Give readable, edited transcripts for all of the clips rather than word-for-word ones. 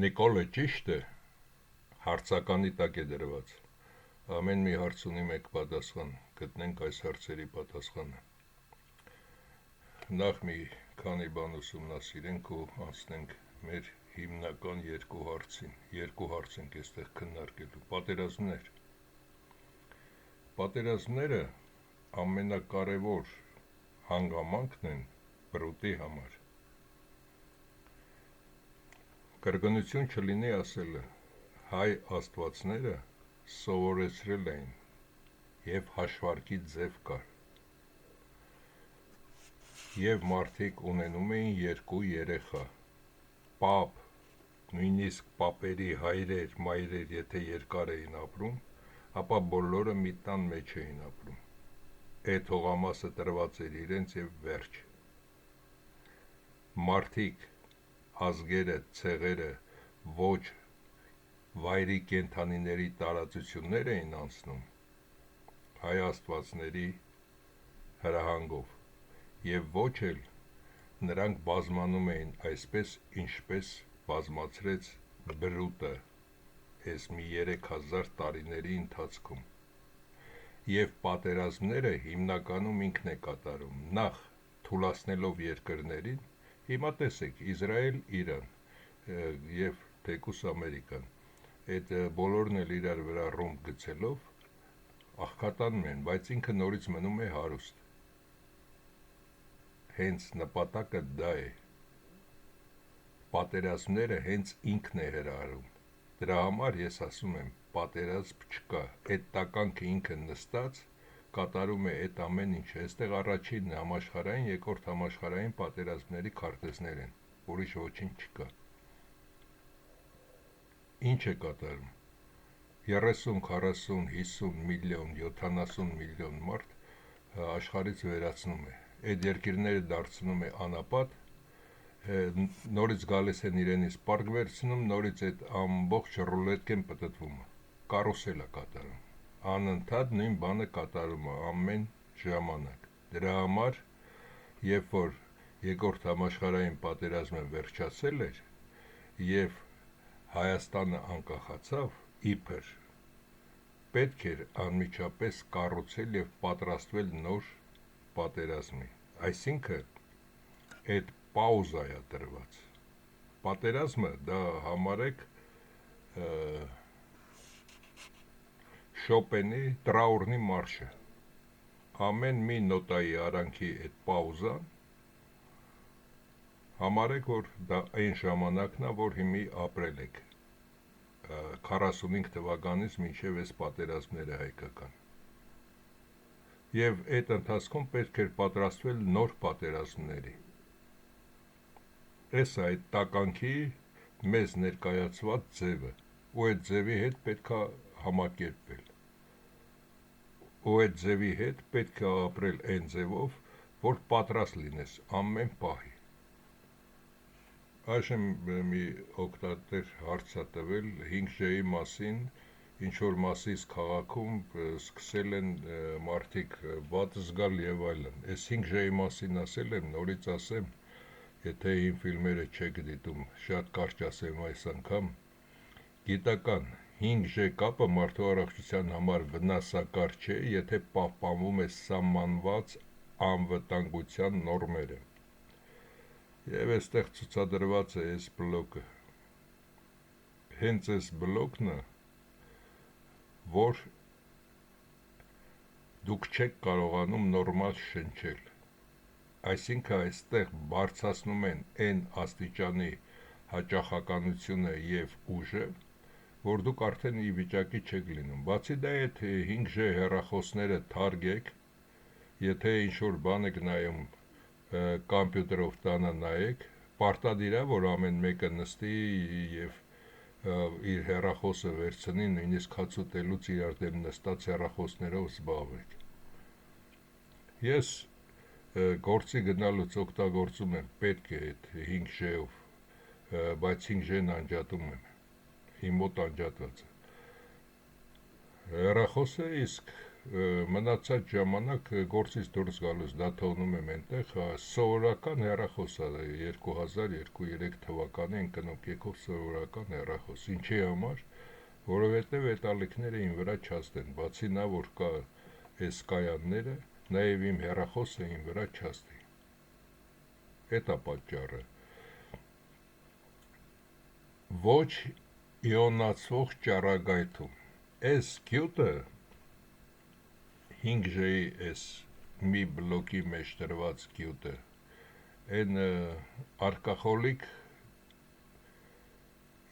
Նիկոլը ճիշտ է, հարցականի տակ է դրված։ Ամեն մի հարց ունի մեկ պատասխան, գտնենք այս հարցերի պատասխանը։ Նախ մի քանի բան ուսումնասիրենք ու անցնենք մեր հիմնական երկու հարցին։ Երկու հարց ենք այստեղ քննարկելու։ Պատերազմներ։ Պատերազմները ամենակարևոր հանգամանքն են բրուտի համար։ Կրկնություն չլինի ասելը, հայ աստվածները սովորեցրել էին և հաշվարկի ձև կար։ Եվ մարդիկ ունենում էին երկու երեխա, պապ, նույնիսկ պապերի հայրեր, մայրեր, եթե երկար էին ապրում, ապա բոլորը մի տան մեջ էին ապրում։ Այդ հողամասը տրված էր իրենց և վերջ։ Մարդիկ, ազգերը, ցեղերը ոչ վայրի կենդանիների տարածություններ էին անցնում հայ աստվածների հրահանգով և ոչ էլ նրանք բազմանում էին այսպես, ինչպես բազմացրեց բրուտը այս մի 3000 տարիների ընթացքում։ Եվ պատերազմները հիմնականում ինքն է կատարում, նախ թուլացնելով երկրներին, հիմա տեսեք Իսրայել, Իրան և թեկուս Ամերիկան, այդ բոլորն էլ իրար վրա ռումբ գցելով աղքատանում են, բայց ինքը նորից մնում է հարուստ։ Հենց նպատակը դա է։ Պատերազմները հենց ինքն է հրահրում։ Դրա համար ես ասում եմ, պատերազմ չկա, այդ տականքը ինքը նստած կատարում է այդ ամեն ինչը։ Այստեղ առաջին համաշխարհային, երկրորդ համաշխարհային պատերազմների քարտեզներ են, ուրիշ ոչինչ չկա։ Ինչ է կատարում։ 30, 40, 50 միլիոն, 70 միլիոն մարդ աշխարհից վերացնում է։ Այդ երկիրները դարձնում է անապատ, նորից գալիս են իրենից պարկ վերցնում, նորից այդ ամբողջ ռուլետք են պտտվում, կարուսել է կատարում, անընդհատ նույն բանը կատարում է ամեն ժամանակ։ Դրա համար, երբ որ երկրորդ համաշխարհային պատերազմը վերջացել էր և Հայաստանը անկախացավ, իբր պետք էր անմիջապես կառուցել և պատրաստվել նոր պատերազմի, այսինքն այդ պաուզա է տրված։ Պատերազմը դա համարեք Շոպենի տրաուրնի մարշը, ամեն մի նոտայի արանքի այդ պաուզան, համարեք, որ դա այն ժամանակն է, որ հիմի ապրել եք 45 թվականից մինչև այս պատերազմները հայկական։ Եվ այդ ընթացքում պետք էր պատրաստվել նոր պատերազմների։ Այս է այդ տականքի մեզ ներկայացված ձևը, ու այդ ձևի հետ պետք է համակերպվել։ Ու այդ ձևի հետ պետք է ապրել այն ձևով, որ պատրաստ լինես ամեն պահի։ Այժմ մի օգտատեր հարց է տվել 5G-ի մասին, ինչ-որ մասից քաղաքում սկսել են մարդիկ վատ զգալ և այլն։ Այս 5G-ի մասին ասել եմ, նորից ասեմ, եթե իմ ֆիլմերը չեք դիտում, շատ կարճ ասեմ այս անգամ, գիտական 5G կապը մարդու առողջության համար վնասակար չէ, եթե պահպանվում է սահմանված անվտանգության նորմերը։ Եվ այստեղ ցուցադրված է այս բլոկը։ Հենց այս բլոկն է, որ դուք չեք կարողանում նորմալ շնչել։ Այսինքն այստեղ բարձրացնում են այն աստիճանի հաճախականությունը և ուժը, որ դուք արդեն ի վիճակի չեք լինում։ Բացի դա, եթե 5G հեռախոսները թարգեք, եթե ինչ-որ բան եք նայում, կամպյուտերով տանը նայեք, պարտադիր է, որ ամեն մեկը նստի և իր հեռախոսը վերցնի, նույնիսկ հաց ուտելուց իրար դեմ նստած հեռախոսներով զբաղվեք։ Ես գործի գնալուց օգտագործում եմ պետք է այդ 5G-ով, բայց 5G-ն անջատում եմ, իմ մոտ անջատված է։ Հեռախոսը իսկ մնացած ժամանակ գործից դուրս գալուց դա թողնում եմ այնտեղ, սովորական հեռախոս է 2002-3 թվականի ընկնոք եկող սովորական հեռախոս, ինչի համար, որովհետև այդ ալիքները իմ վրա չաստեն, բացի նա, որ կա այս կայանները, նաև իմ հեռախոսը իմ վրա չաստի, այդ է պատճառը, ոչ իոնացվող ճառագայթում, այս գյուտը 5G-ի այս մի բլոկի մեջ տրված գյուտը, այն արկախոլիկ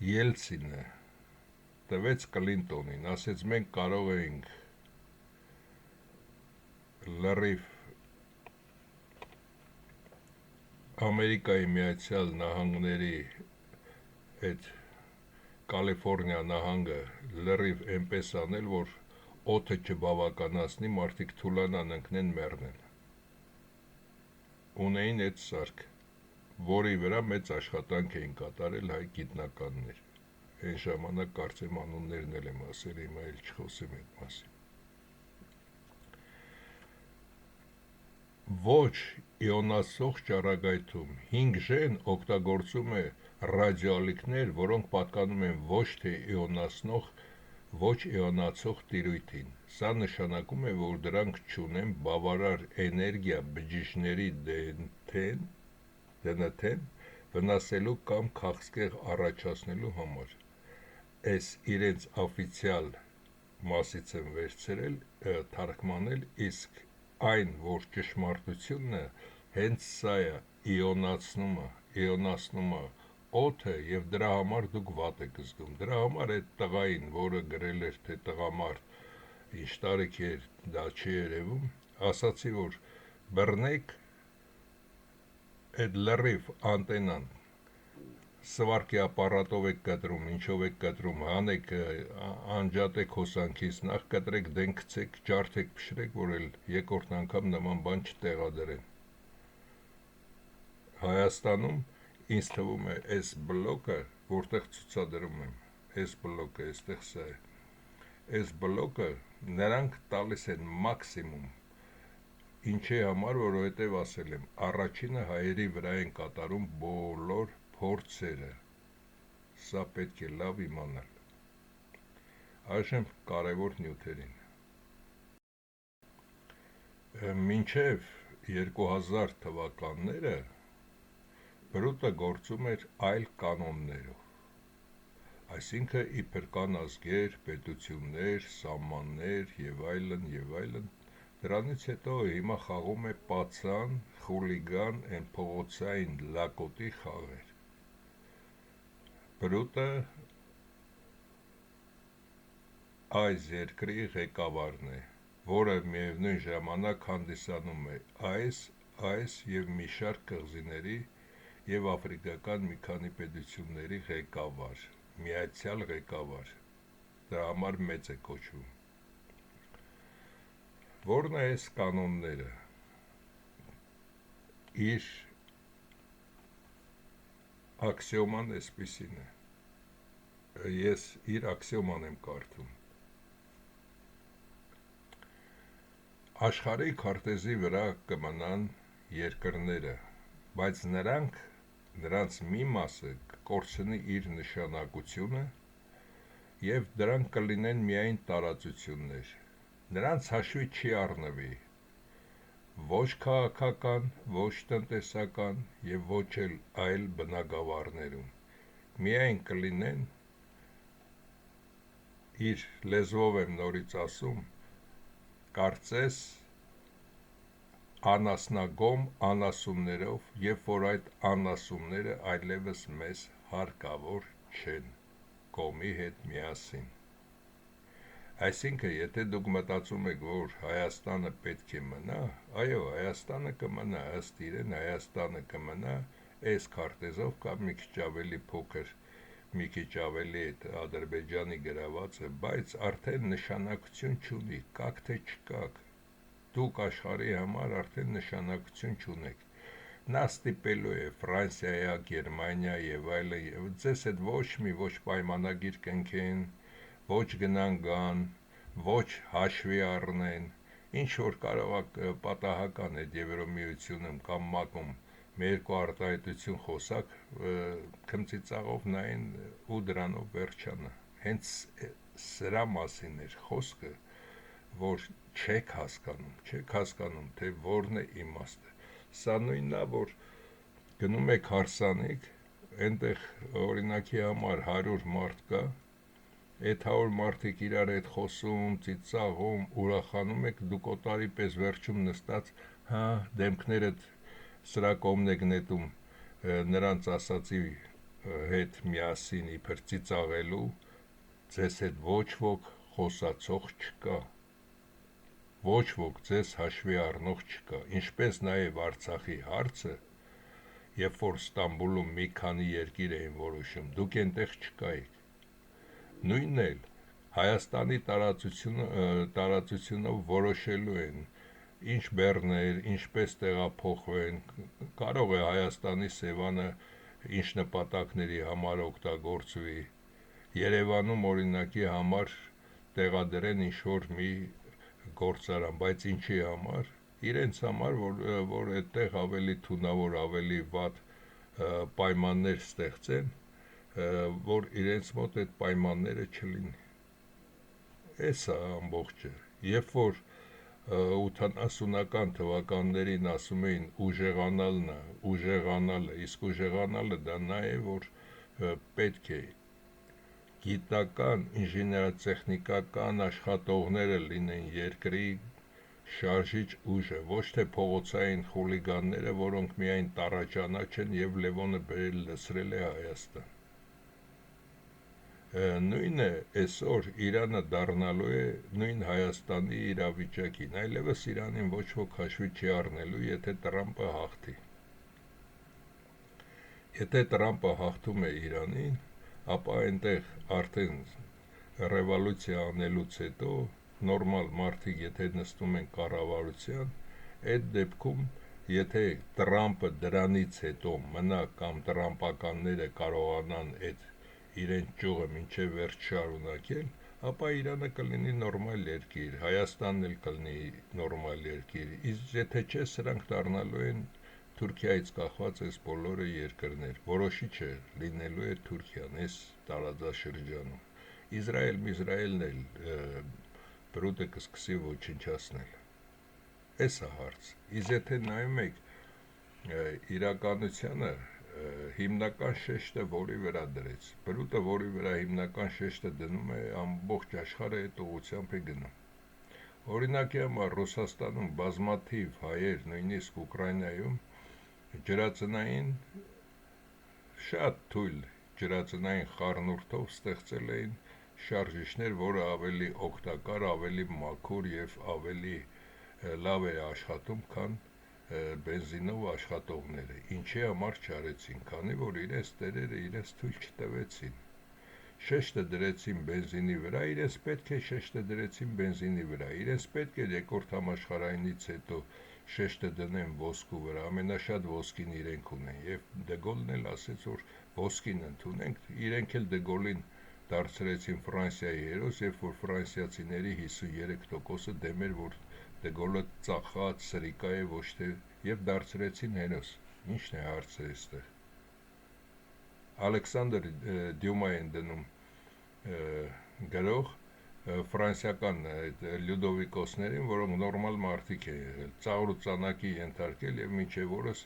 Ելցինը տվեց Կլինտոնին, ասեց մենք կարող ենք լրիվ Ամերիկայի Միացյալ Նահանգների այդ Կալիֆորնիա նահանգը լրիվ այնպես անել, որ օդը չբավականացնի, մարդիկ թուլանան, ընկնեն, մեռնեն։ Ունեին այդ սարք, որի վրա մեծ աշխատանք էին կատարել հայ գիտնականներ։ Այն ժամանակ կարծեմ անուններն էլ եմ ասել, հիմա էլ չխոսեմ այդ մասին։ Ոչ իոնացող ճառագայթում 5G-ն օգտագործում է ռադիոալիքներ, որոնք պատկանում են ոչ թե իոնացնող, ոչ իոնացող տիրույթին։ Սա նշանակում է, որ դրանք չունեն բավարար էներգիա բջիջների DNT-ն վնասելու կամ քաղցկեղ առաջացնելու համար։ Այս իրենց օֆիցիալ մասից են վերցրել, թարգմանել, իսկ այն, որ ճշմարտությունն է, հենց սա է, իոնացնում է օդը և դրա համար դուք վատ եք զգում։ Դրա համար այդ տղային, որը գրել էր, թե տղամարդ, ինչ տարիքի էր, դա չի երևում, ասացի, որ բռնեք այդ լրիվ անտենան, սվարկի ապարատով եք կտրում, ինչով եք կտրում, հանեք, անջատեք հոսանքից, նախ կտրեք, դեն գցեք, ջարդեք, փշրեք, որ էլ երկորդ անգամ նման բան չտեղադրեն։ Հայաստանում ինձ թվում է այս բլոկը, որտեղ ցուցադրում եմ, այս բլոկը, այստեղ սա է, այս բլոկը նրանք տալիս են մաքսիմում, ինչի համար, որովհետև ասել եմ, առաջինը հայերի վրա են կատարում բոլոր փորձերը, սա պետք է լավ իմանալ։ Այժմ կարևոր նյութերին։ Մինչև 2000 թվականները բրուտը գործում էր այլ կանոններով, այսինքն իբր կան ազգեր, պետություններ, սահմաններ և այլն, դրանից հետո հիմա խաղում է պացան, խուլիգան, են փողոցային լակոտի խաղեր։ Բրուտը այս երկրի ղեկավարն է, որը միևնույն ժամանակ հանդիսանում է այս և մի շարք կղզիների և աֆրիկական մի քանի պետությունների ղեկավար, միացյալ ղեկավար, դրա համար մեծ է կոչվում։ Որն է այս կանոնները։ Իր աքսիոման էսպիսին է, ես իր աքսիոման եմ կարդում։ Աշխարհի քարտեզի վրա կմնան երկրները, բայց նրանց մի մասը կկորցնի իր նշանակությունը և դրանք կլինեն միայն տարածություններ, նրանց հաշվի չի առնվի ոչ քաղաքական, ոչ տնտեսական և ոչ էլ այլ բնագավառներում, միայն կլինեն, իր լեզվով եմ նորից ասում, կարծես անասնագոմ անասուններով, երբ որ այդ անասունները այլևս մեզ հարկավոր չեն, կոմի հետ միասին։ Այսինքն, եթե դուք մտածում եք, որ Հայաստանը պետք է մնա, այո, Հայաստանը կմնա, ըստ իրեն Հայաստանը կմնա այս քարտեզով կամ մի քիչ ավելի փոքր, մի քիչ ավելի Ադրբեջանի գրավածը, բայց արդեն նշանակություն չունի, կաք թե չկաք, դուք աշխարհի համար արդեն նշանակություն չունեք։ Նա ստիպելու է Ֆրանսիա, Գերմանիա և այլն, ձեզ հետ ոչ պայմանագիր կնքեն, ոչ գնան գան, ոչ հաշվի առնեն, ինչ որ կարող է պատահական այդ Եվրոմիությունում կամ ՄԱԿ-ում մի երկու արտահայտություն խոսակ, քմծիծաղով նային ու դրանով վերջանա։ Հենց սրա մասին էր խոսքը, որ չեք հասկանում, թե որն է իմաստը։ Սա նույնն է, որ գնում եք հարսանիք, այնտեղ օրինակի համար 100 մարդ կա, այդ 100 մարդիկ իրար հետ խոսում, ծիծաղում, ուրախանում եք, դուք օտարի պես վերջում նստած, դեմքներդ սրա կողմն եք նետում նրանց ասացի հետ միասին իբր ծիծաղելու, ձեզ հետ ոչ ոք խոսացող չկա, ոչ ոք ձեզ հաշվի առնող չկա, ինչպես նաև Արցախի հարցը, երբ որ Ստամբուլում մի քանի երկիր էին որոշում, դուք այնտեղ չկայիք, նույնն էլ Հայաստանի տարածությունով որոշելու են, ինչ բեռներ, ինչպես տեղափոխվեն, կարող է Հայաստանի Սևանը ինչ նպատակների համար օգտագործվի, Երևանում օրինակի համար տեղադրեն ինչ-որ մի գործարան, բայց ինչի համար, իրենց համար, որ այդտեղ ավելի թունավոր, ավելի վատ պայմաններ ստեղծեն, որ իրենց մոտ այդ պայմանները չլինի։ Էս է ամբողջը, երբ որ 80-ական թվականներին ասում էին ուժեղանալը, իսկ ուժեղանալը դա նա է, որ պետք է գիտական, ինժեներատեխնիկական աշխատողները լինեն երկրի շարժիչ ուժը, ոչ թե փողոցային խուլիգանները, որոնք միայն տառաճանաչ են և Լևոնը բերել լցրել է Հայաստան։ Նույնը այսօր Իրանը դառնալու է նույն Հայաստանի իրավիճակին, այլևս Իրանին ոչ ոք հաշվի չի առնելու, եթե Տրամպը հաղթի։ Եթե Տրամպը հաղթում է Իրանին, ապա այնտեղ արդեն ռևոլյուցիա անելուց հետո նորմալ մարդիկ եթե նստում են կառավարության, այդ դեպքում եթե Տրամպը դրանից հետո մնա կամ տրամպականները կարողանան այդ իրենց ճյուղը մինչև վերջ շարունակել, ապա Իրանը կլինի նորմալ երկիր, Հայաստանն էլ կլինի նորմալ երկիր, իսկ եթե չէ, սրանք դառնալու են Թուրքիայից կախված այս բոլորը երկրներ, որոշիչը լինելու է Թուրքիան այս տարածաշրջանում, Իսրայելն էլ բրուտը կսկսի ոչնչացնել, այս է հարց, իսկ եթե նայում եք իրականությանը, հիմնական շեշտը որի վրա դրեց, բրուտը որի վրա հիմնական շեշտը դնում է, ամբողջ աշխարհը այդ ուղղությամբ է գնում, օրինակի համար Ռուսաստանում բազմաթիվ հայեր, նույնիսկ Ուկրաինայում ջրածնային շատ թույլ ջրածնային խառնուրդով ստեղծել էին շարժիչներ, որը ավելի օգտակար, ավելի մաքուր և ավելի լավ է աշխատում, քան բենզինով աշխատողները, ինչի համար չարեցին, քանի որ իրենց տերերը իրենց թույլ չտվեցին, շեշտը դրեցին բենզինի վրա, իրենց պետք է շեշտը դրեցին բենզինի վրա, իրենց պետք է երկրորդ համաշխարհայինից հետո շեշտը դնեն ոսկու վրա, ամենաշատ ոսկին իրենք ունեն, և Դեգոլն էլ ասեց, որ ոսկին ընդունենք, իրենք էլ Դեգոլին դարձրեցին Ֆրանսիայի հերոս, երբ որ ֆրանսիացիների 53%-ը դեմ էր, որ Դեգոլը ծախած սրիկա է ոչ թե և դարձրեցին հերոս, ինչն է հարցը այստեղ, Ալեքսանդր Դյումա են դնում գրող ֆրանսիական լյուդովիկոսներին, որոնք նորմալ մարդիկ են եղել, ծաղր ու ծանակի ենթարկել և մինչև օրս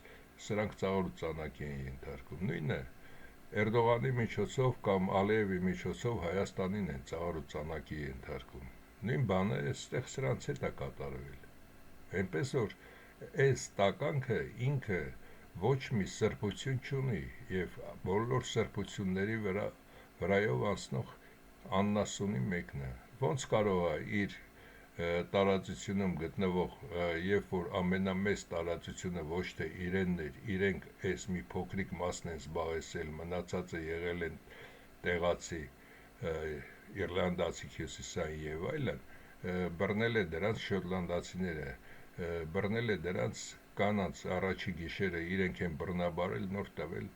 սրանք ծաղր ու ծանակի են ենթարկում, նույնը Էրդողանի միջոցով կամ Ալիևի միջոցով Հայաստանին են ծաղր ու ծանակի ենթարկում, նույն բանը այստեղ սրանց հետ է կատարվել, այնպես որ այս տականքը ինքը ոչ մի սրբություն չունի և բոլոր սրբությունների վրայով անցնող աննասունի մեկն է, ոնց կարող է իր տարածությունում գտնվող, երբ որ ամենամեծ տարածությունը ոչ թե իրենն էր, իրենք այս մի փոքրիկ մասն են զբաղեցրել, մնացածը եղել են տեղացի, իռլանդացի, հյուսիսային և այլն, բռնել է դրանց շոտլանդացիները, բռնել է դրանց կանանց առաջի գիշերը, իրենք են բռնաբարել, նոր տվել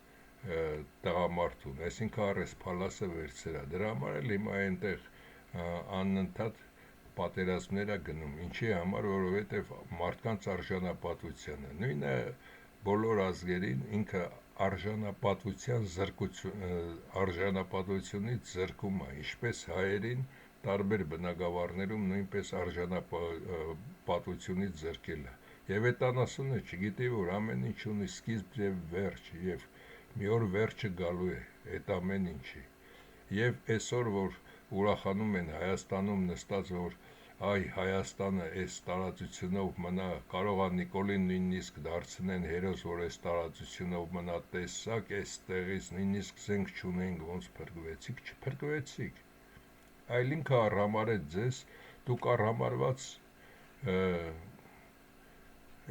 տղամարդուն, այսինքն առես փալասը վերցրա, դրա համար էլ հիմա այնտեղ անընդհատ պատերազմներ է գնում, ինչի համար, որովհետև մարդկանց արժանապատվությանը, նույնը բոլոր ազգերին ինքը արժանապատվությունից զրկում է, ինչպես հայերին տարբեր բնակավարներում նույնպես արժանապատվությունից զրկել է։ Եվ այդ անասունը չգիտի, որ ամեն ինչ ունի սկիզբ և վերջ, և մի օր վերջը գալու է այդ ամեն ինչի։ Եվ այսօր, որ ուրախանում են Հայաստանում նստած, որ այ Հայաստանը այս տարածությունով մնա, կարող է Նիկոլին նույնիսկ դարձնեն հերոս, որ այս տարածությունով մնա, տեսակ այստեղից նույնիսկ զենք չունենք, ոնց փրկվեցիք, չփրկվեցիք, այլ ինքը արհամարեց ձեզ, դուք արհամարված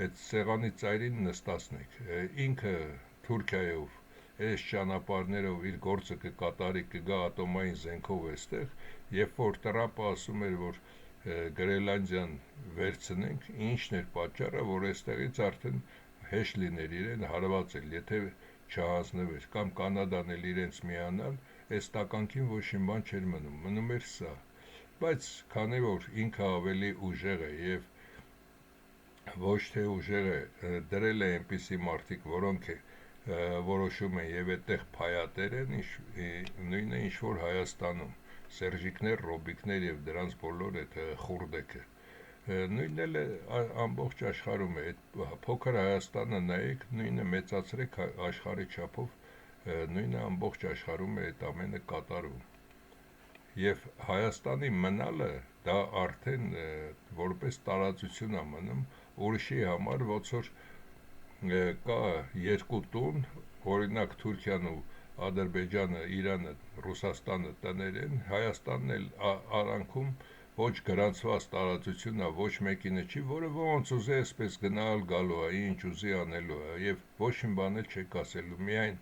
այդ սեղանի ծայրին նստածնեք, ինքը Թուրքիայով այս ճանապարհներով իր գործը կկատարի, կգա ատոմային զենքով այստեղ, երբ որ Տրամպը ասում էր, որ Գրենլանդիան վերցնենք, ինչն էր պատճառը, որ այստեղից արդեն հեշտ լիներ իրեն հարվածել, եթե չհանձնվեր, կամ Կանադան էլ իրենց միանալ, այս տականքին ոչ մի բան չէր մնում էր սա, բայց քանի որ ինքը ավելի ուժեղ է եւ ոչ թե ուժեղ է, դրել է այնպիսի մարդիկ, որոնք որոշում են եւ այդտեղ փայատեր են, նույնը ինչ որ Հայաստանում, Սերժիկներ, Ռոբիկներ եւ դրանց բոլոր այդ խուրդեքը, նույնն էլ ամբողջ աշխարհում է, այդ փոքր Հայաստանը նայեք, նույնը մեծացրեք աշխարհի չափով, նույնը ամբողջ աշխարհում է այդ ամենը կատարվում։ Եվ Հայաստանի մնալը դա արդեն որպես տարածություն է մնում, ուրիշի համար ոնց որ կա երկու տուն, օրինակ Թուրքիան ու Ադրբեջանը, Իրանը, Ռուսաստանը տներ են, Հայաստանն էլ արանքում ոչ գրանցված տարածություն է, ոչ մեկինը չի, որը ոնց ուզի այսպես գնալ գալու է, ինչ ուզի անելու է, եւ ոչ մի բան էլ չեք ասելու, միայն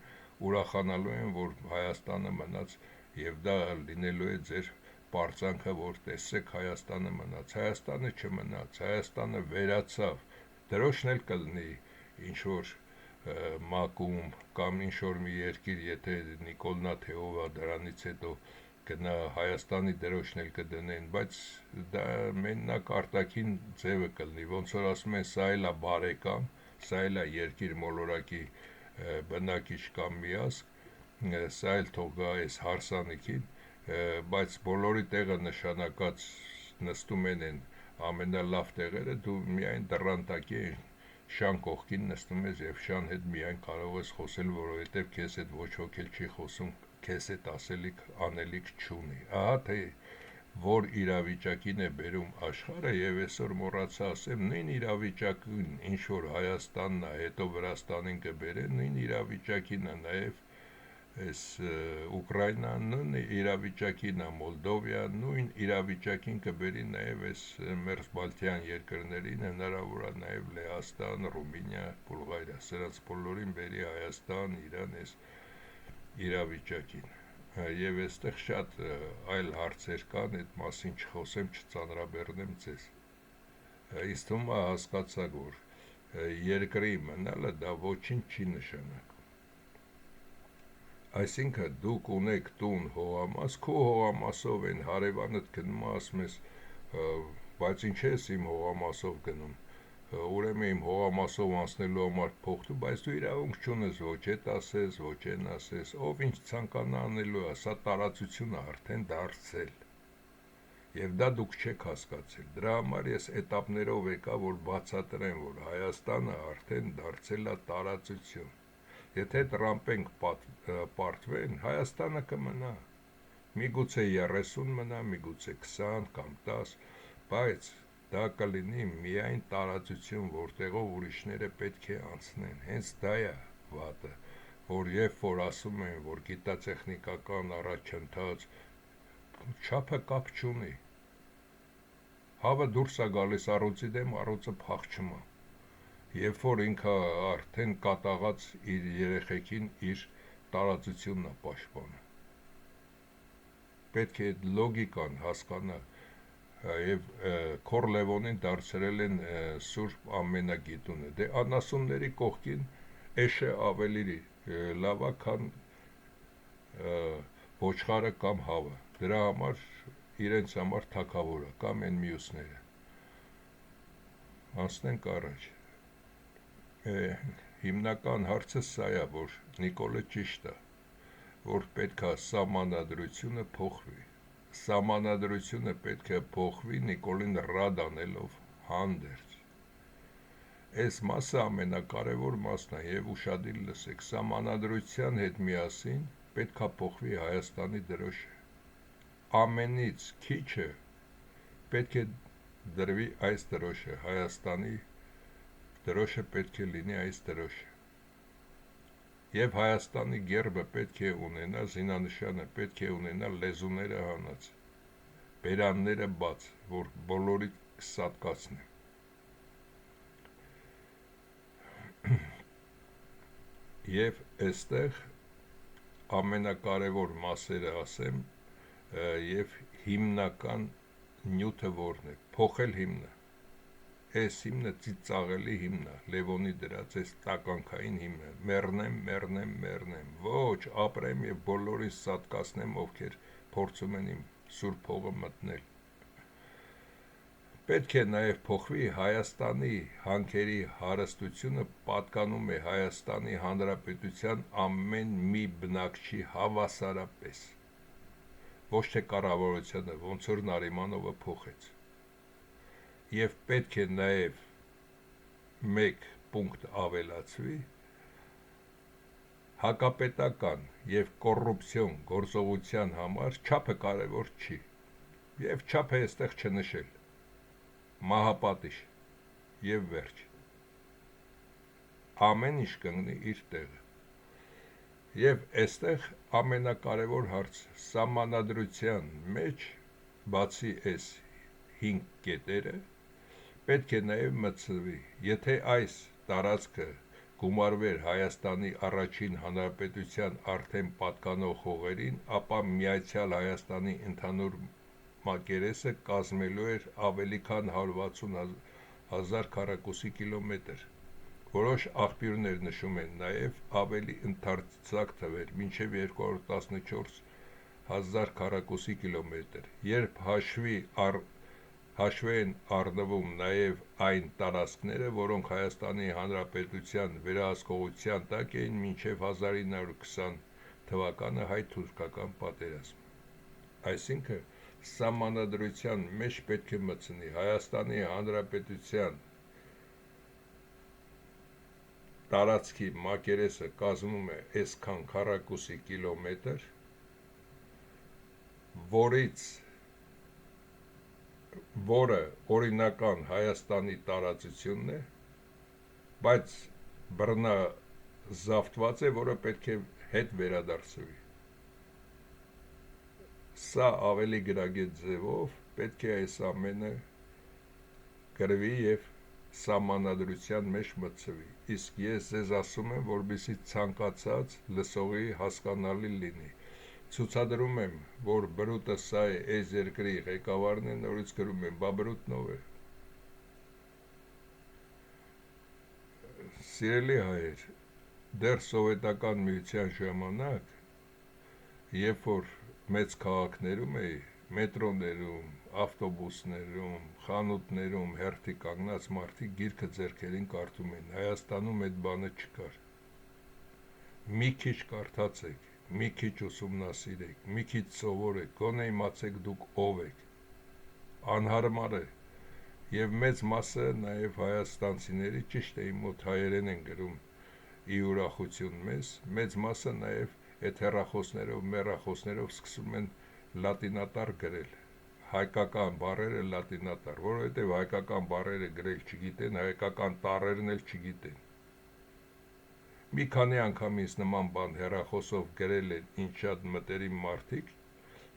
ուրախանալու են, որ Հայաստանը մնաց, եւ դա լինելու է ձեր պարծանքը, որ տեսեք Հայաստանը մնաց, Հայաստանը չմնաց, Հայաստանը վերացավ, դրոշն էլ կլինի ինչ-որ մակում, կամ ինչ-որ մի երկիր, եթե Նիկոլնա թե ով է դրանից հետո գնա Հայաստանի դրոշն էլ կդնեն, բայց դա մենակ արտաքին ձևը կլինի, ոնց որ ասում են, սա էլ է բարեկամ, սա էլ է երկիր մոլորակի բնակիչ կամ միասկ, սա էլ թող գա այս հարսանիքին, բայց բոլորի տեղը նշանակած նստում են ամենալավ տեղերը, դու միայն դռան տակի շան կողքին նստում ես եւ շան հետ միայն կարող ես խոսել, որովհետեւ քեզ հետ ոչ ոք էլ չի խոսում, քեզ հետ ասելիք անելիք չունի։ Ահա թե որ իրավիճակին է բերում աշխարհը, եւ այսօր մոռացա ասեմ, նույն իրավիճակին, ինչ որ Հայաստանն է, հետո Վրաստանին կբերեն, նույն իրավիճակին է նաեւ այս Ուկրաինան, նույն իրավիճակին է Մոլդովան, նույն իրավիճակին կբերի նաեւ այս մերձ Բալթյան երկրներին, հնարավոր է նաեւ Լեհաստան, Ռումինիա, Բուլղարիա, սրանց բոլորին բերի Հայաստան, Իրան այս իրավիճակին։ Եվ այստեղ շատ այլ հարցեր կան, այդ մասին չխոսեմ, չծանրաբեռնեմ ձեզ։ Ինձ թվում է հասկացաք, որ երկրի մնալը դա ոչինչ չի նշանակում։ Այսինքն դուք ունեք տուն, հողամաս, քո հողամասով են հարևանդ գնում, ասում ես, բայց ինչ ես իմ հողամասով գնում, ուրեմն իմ հողամասով անցնելու համար փող տու, բայց դու իրավունք չունես ոչ այդ ասես, ոչ այն ասես, ով ինչ ցանկանա անելու է, սա տարածություն է արդեն դարձել։ Եվ դա դուք չեք հասկացել։ Դրա համար ես էտապներով եկա, որ բացատրեմ, որ Հայաստանը արդեն դարձել է տարածություն։ Եթե Տրամպենք պարտվեն, Հայաստանը կմնա։ Միգուցե 30 մնա, միգուցե 20 կամ 10, բայց դա կլինի միայն տարածություն, որտեղով ուրիշները պետք է անցնեն, հենց դա է վատը, որ երբ որ ասում են, որ գիտատեխնիկական առաջընթաց, չափը կապ չունի, հավը դուրս է գալիս առուծի դեմ, առուծը փախչում է, երբ որ ինքը արդեն կատաղած իր երեխեքին իր տարածությունն է պաշտպանում, պետք է լոգիկան հասկանալ, եւ Քորլևոնին դարձրել են Սուրբ ամենագիտունը, դե անասունների կողքին էշը ավելի լավ է, քան ոչխարը կամ հավը, դրա համար իրենց համար թագավորը կամ են մյուսները։ Անցնենք առաջ։ Հիմնական հարցը սա է, որ Նիկոլը ճիշտ է, որ պետք է սահմանադրությունը փոխվի։ Սահմանադրությունը պետք է փոխվի Նիկոլին ռադ անելով հանդերձ։ Այս մասը ամենակարևոր մասն է եւ ուշադիր լսեք, սահմանադրության հետ միասին պետք է փոխվի Հայաստանի դրոշը։ Ամենից քիչը պետք է դրվի այս դրոշը, Հայաստանի դրոշը պետք է լինի այս դրոշը։ Եվ Հայաստանի գերբը պետք է ունենա, զինանշանը պետք է ունենա լեզուները հանած, բերանները բաց, որ բոլորի սատկացնի։ Եվ այստեղ ամենակարևոր մասերը ասեմ, եւ հիմնական նյութը որն է, փոխել հիմնը։ Այս հիմնը ծիծաղելի հիմնը, Լևոնի դրած այս տականքային հիմնը, մեռնեմ, ոչ, ապրեմ եւ բոլորին սատկացնեմ, ովքեր փորձում են իմ սուրբ փողը մտնել։ Պետք է նաև փոխվի Հայաստանի հանքերի հարստությունը պատկանում է Հայաստանի Հանրապետության ամեն մի բնակչի հավասարապես, ոչ թե կառավարությանը, ոնց որ Նարիմանովը փոխեց։ Եվ պետք է նաև մեկ պունկտ ավելացվի, հակապետական եւ կոռուպցիոն գործողության համար չափը կարևոր չի, եւ չափը այստեղ չնշել, մահապատիժ եւ վերջ։ Ամեն ինչ կընկնի իր տեղը։ Եվ այստեղ ամենակարևոր հարցը, սահմանադրության մեջ, բացի այս 5 կետերը, պետք է նաև մտցվի, եթե այս տարածքը գումարվեր Հայաստանի առաջին հանրապետության արդեն պատկանող հողերին, ապա Միացյալ Հայաստանի ընդհանուր մակերեսը կազմելու էր ավելի քան 160,000 քառակուսի կիլոմետր։ Որոշ աղբյուրներ նշում են նաև ավելի ընդարձակ թվեր, մինչև 214,000 քառակուսի կիլոմետր, երբ հաշվի են առնվում նաև այն տարածքները, որոնք Հայաստանի Հանրապետության վերահսկողության տակ էին մինչև 1920 թվականը հայ-թուրքական պատերազմ։ Այսինքն սահմանադրության մեջ պետք է մտցնի Հայաստանի Հանրապետության տարածքի մակերեսը կազմում է այսքան քառակուսի կիլոմետր, որը օրինական Հայաստանի տարածությունն է, բայց բռնազավթված է, որը պետք է հետ վերադարձվի։ Սա ավելի գրագետ ձևով պետք է այս ամենը գրվի եւ սահմանադրության մեջ մտցվի։ Իսկ ես ձեզ ասում եմ, որպեսզի ցանկացած լսողի հասկանալի լինի։ Ցուցադրում եմ, որ բրուտը սա է, այս երկրի ղեկավարն է, նորից գրում եմ, բա բրուտն ով է։ Սիրելի հայեր, դեռ սովետական միության ժամանակ, երբ որ մեծ քաղաքներում էի, մետրոներում, ավտոբուսներում, խանութներում հերթի կանգնած մարդիկ գիրքը ձեռքերին կարդում են, Հայաստանում այդ բանը չկար։ Մի քիչ կարդացեք, մի քիչ ուսումնասիրեք, մի քիչ սովորեք, գոնե իմացեք դուք ով եք։ Անհարմար է։ Եվ մեծ մասը նաև հայաստանցիների, ճիշտ է, իմ մոտ հայերեն են գրում ի ուրախություն մեզ, մեծ մասը նաև այդ հեռախոսներով, մեռախոսներով սկսում են լատինատար գրել, հայկական բառերը լատինատար, որովհետև հայկական բառերը գրել չգիտեն, հայկական տառերն էլ չգիտեն։ Մի քանի անգամ ինձ նման բան հեռախոսով գրել են ինչ շատ մտերիմ մարդիկ,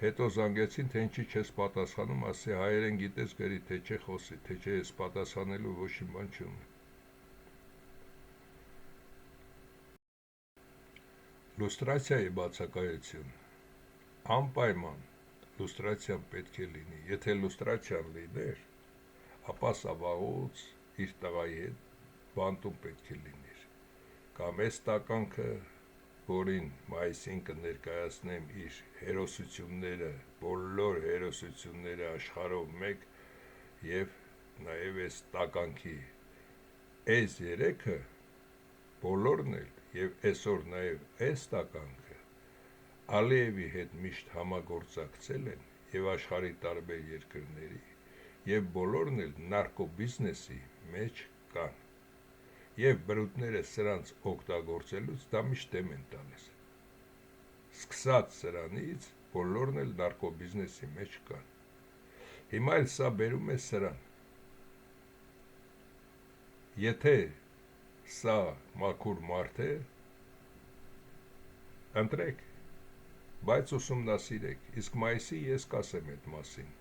հետո զանգեցին, թե ինչի չես պատասխանում, ասի հայերեն գիտես գրի, թե չէ խոսի, թե չէ ես պատասխանելու ոչինչ բան չունի։ Լուստրացիայի բացակայություն, անպայման լուստրացիան պետք է լինի, եթե լուստրացիան լիներ, ապա սա վաղուց իր տղայի հետ բանտում պետք է լիներ, կամ այս տականքը որին մայիսին կներկայացնեմ իր հերոսությունները, բոլոր հերոսությունները աշխարհով մեկ եւ նաեւ այս տականքի այս երեքը բոլորն էլ եւ այսօր նաեւ այս տականքը Ալիևի հետ միշտ համագործակցել են եւ աշխարհի տարբեր երկրների եւ բոլորն էլ նարկոբիզնեսի մեջ կան եւ բրուտները սրանց օգտագործելուց դա միշտ դեմ են տալիս սկսած սրանից բոլորն էլ նարկոբիզնեսի մեջ կան հիմա էլ սա բերում է սրան եթե սա մաքուր մարդ է ընտրեք բայց ուսումնասիրեք իսկ մայիսի ես կասեմ այդ մասին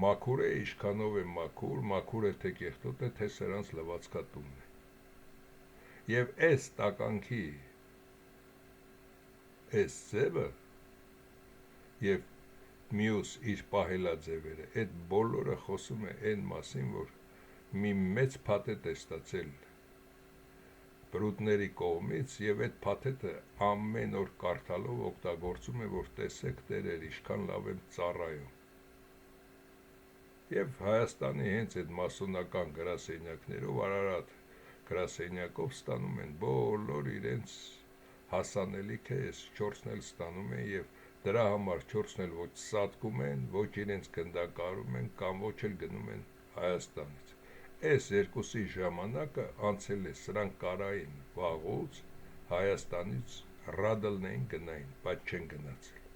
մաքուր է ինչքանով է մաքուր է թե կեղտոտ է թե սրանց լվացքատունն է եւ այս տականքի այս ձևը եւ մյուս իր պահելաձևերը այդ բոլորը խոսում է այն մասին որ մի մեծ փաթեթ է ստացել բրուտների կողմից եւ այդ փաթեթը ամեն օր կարդալով օգտագործում է որ տեսեք տերեր ինչքան լավ եմ ծառայում եւ Հայաստանի հենց այդ մասոնական գրասենյակներով Արարատ գրասենյակով ստանում են բոլոր իրենց հասանելիքը այս 4-ն էլ ստանում են եւ դրա համար 4-ն էլ ոչ սատկում են ոչ իրենց գնդակարում են կամ ոչ էլ գնում են Հայաստանից այս երկուսի ժամանակը անցել է սրանք կարային վաղուց Հայաստանից ռադլնեին գնային բայց չեն գնացել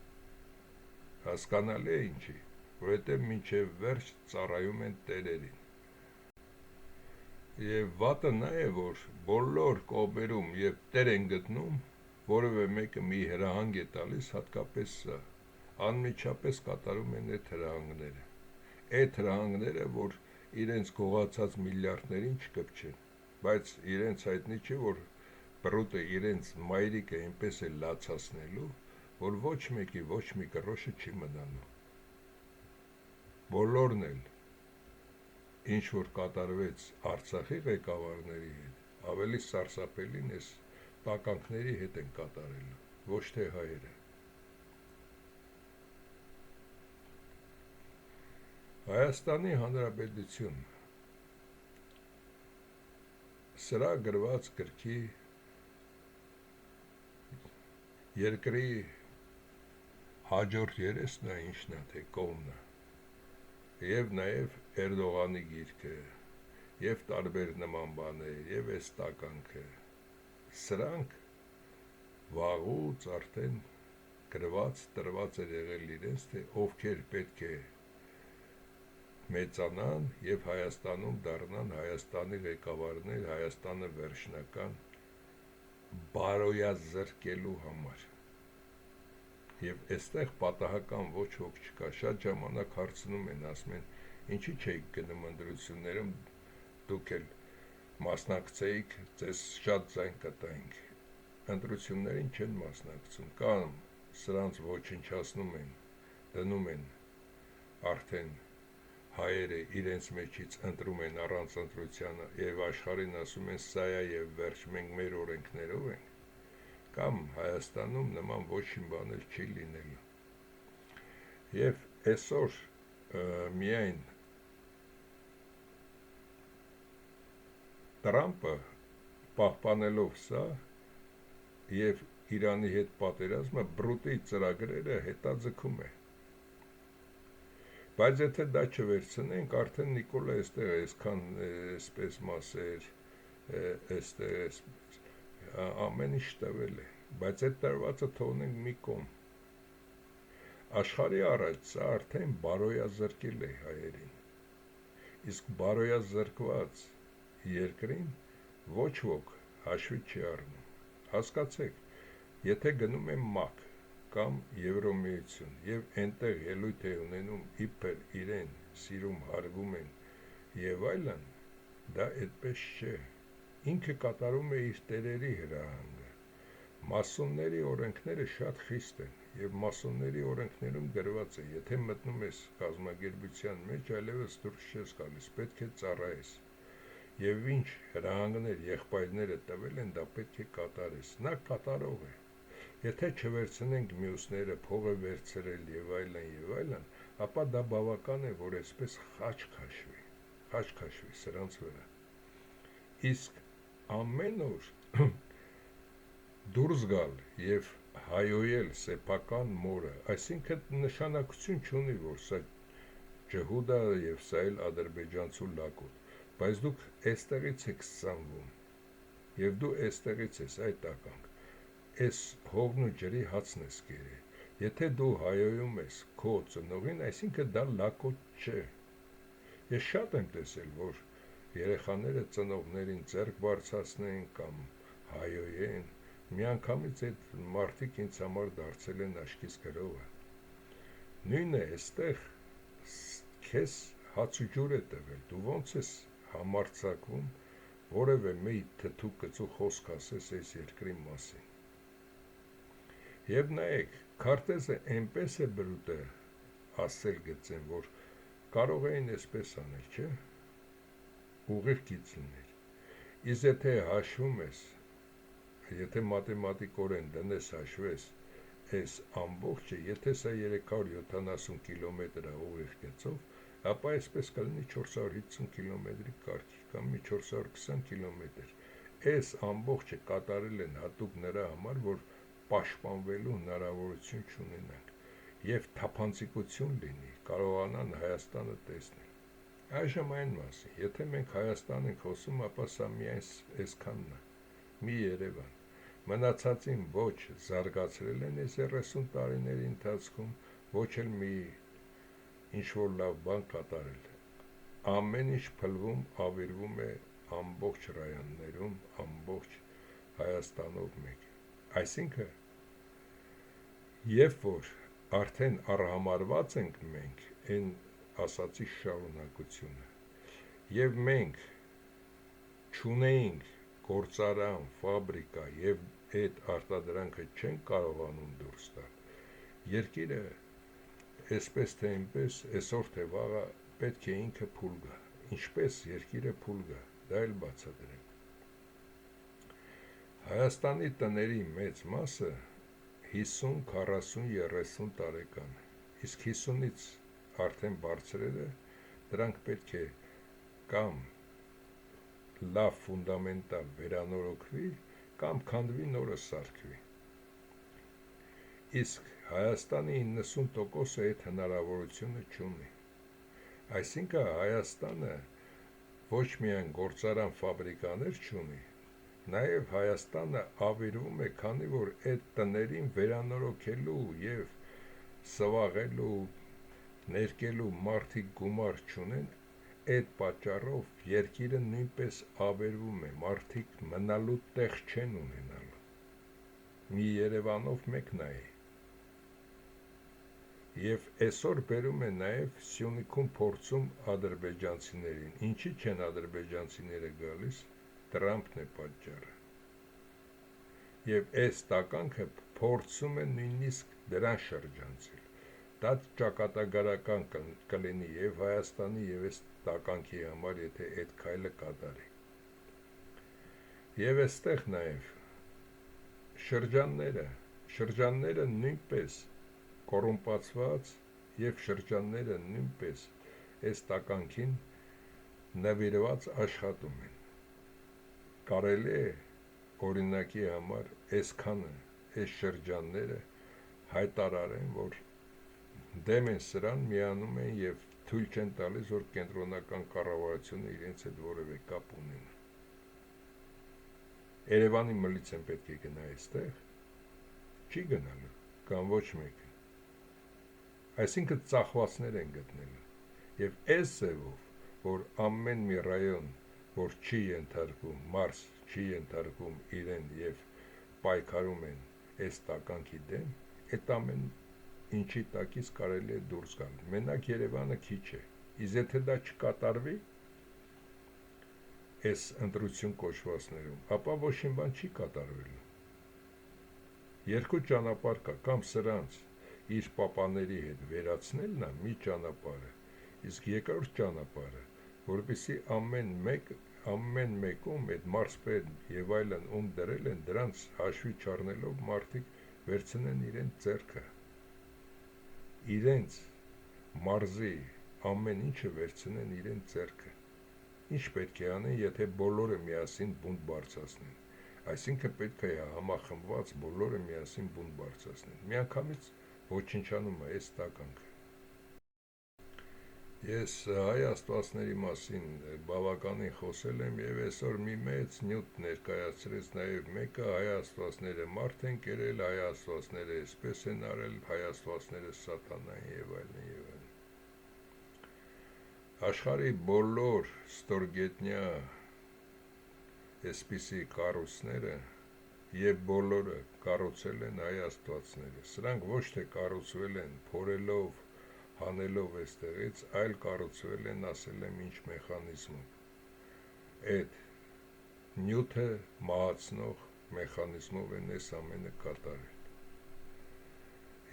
հասկանալի է ինչի որովհետև մինչև վերջ ծառայում են տերերին եւ վատը նա է որ բոլոր կողմերում եւ տեր են գտնում որևէ մեկը մի հրահանգ է տալիս հատկապես սա անմիջապես կատարում են այդ հրահանգները որ իրենց գողացած միլիարդներին չկպչեն, բայց իրենց հայտնի չէ, որ բրուտը իրենց մայրիկը այնպես է լացացնելու, որ ոչ մեկի ոչ մի գրոշը չի մնալու։ Բոլորն էլ, ինչ որ կատարվեց Արցախի ղեկավարների հետ, ավելի սարսափելին էս տականքների հետ են կատարելու, ոչ թե հայերը։ Հայաստանի Հանրապետություն սրա գրված գրքի երկրի հաջորդ երեսն է ինչն է թե կողմն է եւ նաեւ Էրդողանի գիրքը եւ տարբեր նման բաներ եւ այս տականքը սրանք վաղուց արդեն գրված տրված էր եղել իրենց թե ովքեր պետք է մեծանան եւ Հայաստանում դառնան Հայաստանի ղեկավարներ Հայաստանը վերջնական բարոյազրկելու համար եւ այստեղ պատահական ոչ ոք չկա շատ ժամանակ հարցնում են ասում են ինչի չեք գնում ընտրություններում դուք էլ մասնակցեիք ձեզ շատ ձայն կտայինք ընտրություններին չեն մասնակցում կամ սրանց ոչնչացնում են դնում են արդեն հայերը իրենց մեջից ընտրում են առանց ընտրությանը եւ աշխարհին ասում են սա է եւ վերջ մենք մեր օրենքներով ենք կամ Հայաստանում նման ոչինչ բան էլ չի լինելու եւ այսօր միայն Տրամպը պահպանելով սա եւ Իրանի հետ պատերազմը բրուտի ծրագրերը հետաձգում է Բայց եթե դա չվերցնենք, արդեն Նիկոլը այստեղ այսքան այսպես մասեր, այստեղ ամեն ինչ տվել է, բայց այդ տրվածը թողնենք մի կողմ։ Աշխարհի առաջ սա արդեն բարոյազրկել է հայերին։ Իսկ բարոյազրկված երկրին ոչ ոք հաշվի չի առնում։ Հասկացեք, եթե գնում եմ ՄԱԿ կամ Եվրոմիություն եւ այնտեղ ելույթ է ունենում իբր իրեն սիրում հարգում են եւ այլն դա այդպես չէ ինքը կատարում է իր տերերի հրահանգը մասոնների օրենքները շատ խիստ են եւ մասոնների օրենքներում գրված է եթե մտնում ես կազմակերպության մեջ այլևս դուրս չես գալիս պետք է ծառայես եւ ինչ հրահանգներ եղբայրները տվել են դա պետք է կատարես նա կատարող է Եթե չվերցնենք մյուսները, փողը վերցրել եւ այլն, ապա դա բավական է, որ այսպես խաչ քաշվի սրանց վրա։ Իսկ ամեն օր դուրս գալ եւ հայոյել սեփական մորը, այսինքն նշանակություն չունի, որ սա ջհուդ է եւ սա էլ ադրբեջանցու լակոտ, բայց դուք այստեղից եք սանվում եւ դու այստեղից ես այդ տականք, այս հողն ու ջրի հացն ես կերել։ Եթե դու հայոյում ես քո ծնողին, այսինքն դա լակոտ չէ։ Ես շատ եմ տեսել, որ երեխաները ծնողներին ձեռք բարձրացնեն կամ հայոյեն, միանգամից այդ մարդիկ ինձ համար դարձել են աչքիս գրողը։ Նույնը այստեղ քեզ հաց ու ջուր է տվել, դու ոնց ես համարձակվում որևէ մի թթու կծու խոսք ասես այս երկրի մասին։ Եվ նայեք, քարտեզը այնպես է բրուտ է ասել գծեն, որ կարող էին այսպես անել, չէ՞։ Ուղիղ գիծ լինել։ Իսկ եթե հաշվում ես, եթե մաթեմատիկորեն դնես հաշվես այս ամբողջը, եթե սա 370 կիլոմետր է ուղիղ գծով, ապա այսպես կլինի 450 կիլոմետրի կարգի կամ 420 կիլոմետր։ Այս ամբողջը կատարել են հատուկ նրա համար, որ պաշտպանվելու հնարավորություն չունենանք եւ թափանցիկություն լինի, կարողանան Հայաստանը տեսնել։ Այժմ այն մասին, եթե մենք Հայաստան ենք խոսում, ապա սա միայն այսքանն է, մի Երևան։ Մնացածին ոչ զարգացրել են այս 30 տարիների ընթացքում, ոչ էլ մի ինչ-որ լավ բան կատարել։ Ամեն ինչ փլվում, ավիրվում է ամբողջ ռայոններում, ամբողջ Հայաստանով մեկ։ Այսինքն, երբ որ արդեն արհամարված ենք մենք այն ասացի շարունակությունը, եւ մենք չունեինք գործարան, ֆաբրիկա եւ այդ արտադրանքը չեն կարողանում դուրս տալ, երկիրը այսպես թե այնպես, այսօր թե վաղը պետք է ինքը փուլ գա։ Ինչպես երկիրը փուլ գա, դա էլ բացատրեմ։ Հայաստանի տների մեծ մասը 50, 40, 30 տարեկան է, իսկ 50-ից արդեն բարձրերը, դրանք պետք է կամ լավ ֆունդամենտալ վերանորոգվի, կամ քանդվի նորը սարքվի։ Իսկ Հայաստանի 90%-ը այդ հնարավորությունը չունի։ Այսինքն Հայաստանը ոչ միայն գործարան ֆաբրիկաներ չունի, նաև Հայաստանը ավիրվում է, քանի որ այդ տներին վերանորոգելու եւ սվաղելու, ներկելու մարդիկ գումար չունեն, այդ պատճառով երկիրը նույնպես ավերվում է, մարդիկ մնալու տեղ չեն ունենալու։ Մի Երևանով մեկ նայի։ Եվ այսօր բերում է նաև Սյունիքում փորձում ադրբեջանցիներին։ Ինչի չեն ադրբեջանցիները գալիս, Տրամփն է պատճառը։ Եվ այս տականքը փորձում է նույնիսկ դրան շրջանցել։ Դա ճակատագրական կլինի եւ Հայաստանի եւ այս տականքի համար, եթե այդ քայլը կատարի։ Եվ այստեղ նաև շրջանները նույնպես կոռումպացված եւ շրջանները նույնպես այս տականքին նվիրված աշխատում են։ Կարելի է օրինակի համար այսքանը այս շրջանները հայտարարեն, որ դեմ են սրան, միանում են եւ թույլ չեն տալիս, որ կենտրոնական կառավարությունը իրենց հետ որևէ կապ ունենա։ Երևանի միլիցիան պետք է գնա այստեղ, չի գնալու, կամ ոչ մեկը։ Այսինքն ծախվածներ են գտնելու։ Եվ այս ձևով, որ ամեն մի ռայոն, որ չի ենթարկվում, մարզ չի ենթարկվում իրեն եւ պայքարում են այս տականքի դեմ, այդ ամեն ինչի տակից կարելի է դուրս գալ։ Մենակ Երևանը քիչ է։ Իսկ եթե դա չկատարվի, այս ընտրություն կոչվածներում, ապա ոչինչ բան չի կատարվելու։ Երկու ճանապարհ կա, կամ սրանց իր պապաների հետ վերացնելն է մի ճանապարհը, իսկ երկրորդ ճանապարհը, որպեսզի ամեն մեկում այդ մարզպետ եւ այլն ում դրել են, դրանց հաշվի չառնելով մարդիկ վերցնեն իրենց ձեռքը, իրենց մարզի ամեն ինչը վերցնեն իրենց ձեռքը։ Ինչ պետք է անեն, եթե բոլորը միասին բունտ բարձրացնեն։ Այսինքն պետք է համախմբված բոլորը միասին բունտ բարձրացնեն։ Միանգամից ոչնչանում է այս տականքը։ Ես հայ աստվածների մասին բավականին խոսել եմ եւ այսօր մի մեծ նյութ ներկայացրեց նաեւ մեկը հայ աստվածները մարդ են կերել, հայ աստվածները այսպես են արել, հայ աստվածները սատանային եւ այլն եւ այլն։ Աշխարհի բոլոր ստորգետնյա այսպիսի կառույցները եւ բոլորը կառուցել են հայ աստվածները։ Սրանք ոչ թե կառուցվել են փորելով հանելով այստեղից, այլ կառուցվել են, ասել եմ, ինչ մեխանիզմով։ Այդ նյութը մահացնող մեխանիզմով են այս ամենը կատարել։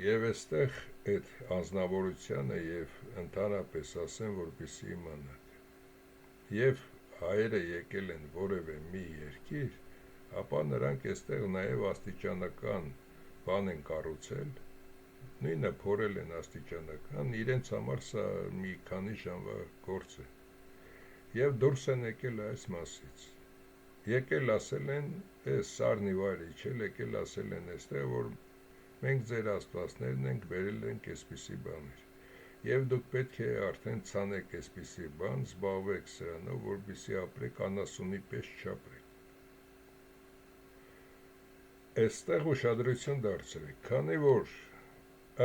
Եվ այստեղ այդ անձնավորությունը եւ ընդհանրապես ասեմ, որպեսզի իմանաք։ Եվ հայերը եկել են որևէ մի երկիր, ապա նրանք այստեղ նաեւ աստիճանական բան են կառուցել, նույնը փորել են աստիճանական, իրենց համար սա մի քանի ժամվա գործ է։ Եվ դուրս են եկել այս մասից։ Եկել ասել են, այս սարնի վայրի չէ, եկել ասել են այստեղ, որ մենք ձեր աստվածներն ենք, վերել ենք այսպիսի բաներ։ Եվ դուք պետք է արդեն ցանեք այսպիսի բան, զբաղվեք սրանով, որպեսզի ապրեք անասունի պես չապրեք։ Այստեղ ուշադրություն դարձրեք, քանի որ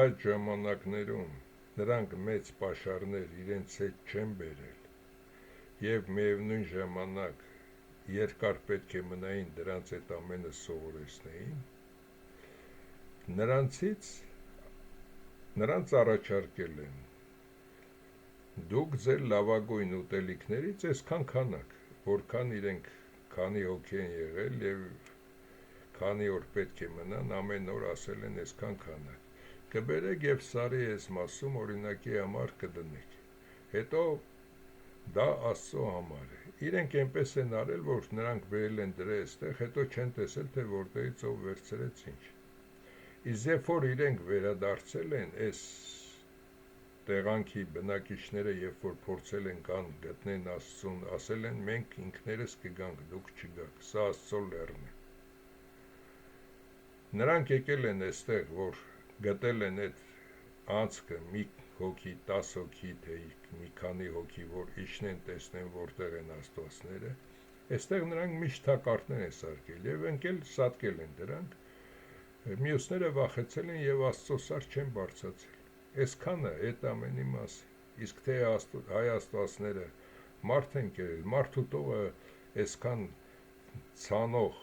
այդ ժամանակներում նրանք մեծ պաշարներ իրենց հետ չեն բերել եւ միևնույն ժամանակ երկար պետք է մնային դրանց այդ ամենը սովորեցնեին, նրանց առաջարկել են դուք ձեր լավագույն ուտելիքներից այսքան քանաք, որքան իրենք քանի հոգի են եղել եւ քանի օր պետք է մնան, ամեն օր ասել են այսքան քանաք, կբերեք եւ սարի այս մասում օրինակի համար կդնեք, հետո դա Աստծո համար է, իրենք այնպես են արել, որ նրանք բերել են դրե այստեղ, հետո չեն տեսել, թե որտեղից ով վերցրեց ինչ, իսկ երբ որ իրենք վերադարձել են այս տեղանքի բնակիչները, երբ որ փորձել են կան գտնեն Աստծուն, ասել են մենք ինքներս կգանք, դուք չգաք, սա Աստծո լեռն է, նրանք եկել են այստեղ, որ գտել են այդ անցքը մի հոգի, 10 հոգի, թե մի քանի հոգի, որ իջնեն տեսնեն որտեղ են աստվածները, այստեղ նրանք միշտ թակարդներ են սարքել եւ ընկել սատկել են դրանք, մյուսները վախեցել են եւ Աստծո սար չեն բարձրացել։ Այսքանը այդ ամենի մասին։ Իսկ թե հայ աստվածները մարդ են կերել, մարդու տողը այսքան ցանող,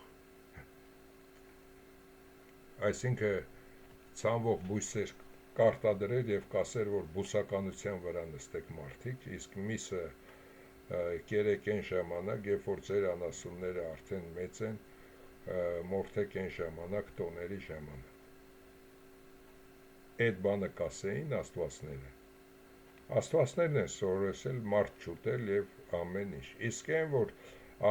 այսինքն ցանվող բույսեր կարտադրեր եւ կասեր, որ բուսականության վրա նստեք մարդիկ, իսկ միսը կերեք այն ժամանակ, երբ որ ձեր անասունները արդեն մեծ են, մորթեք այն ժամանակ տոների ժամանակ։ Այդ բանը կասեին աստվածները։ Աստվածներն են սովորեցել մարդ չուտել եւ ամեն ինչ։ Իսկ այն, որ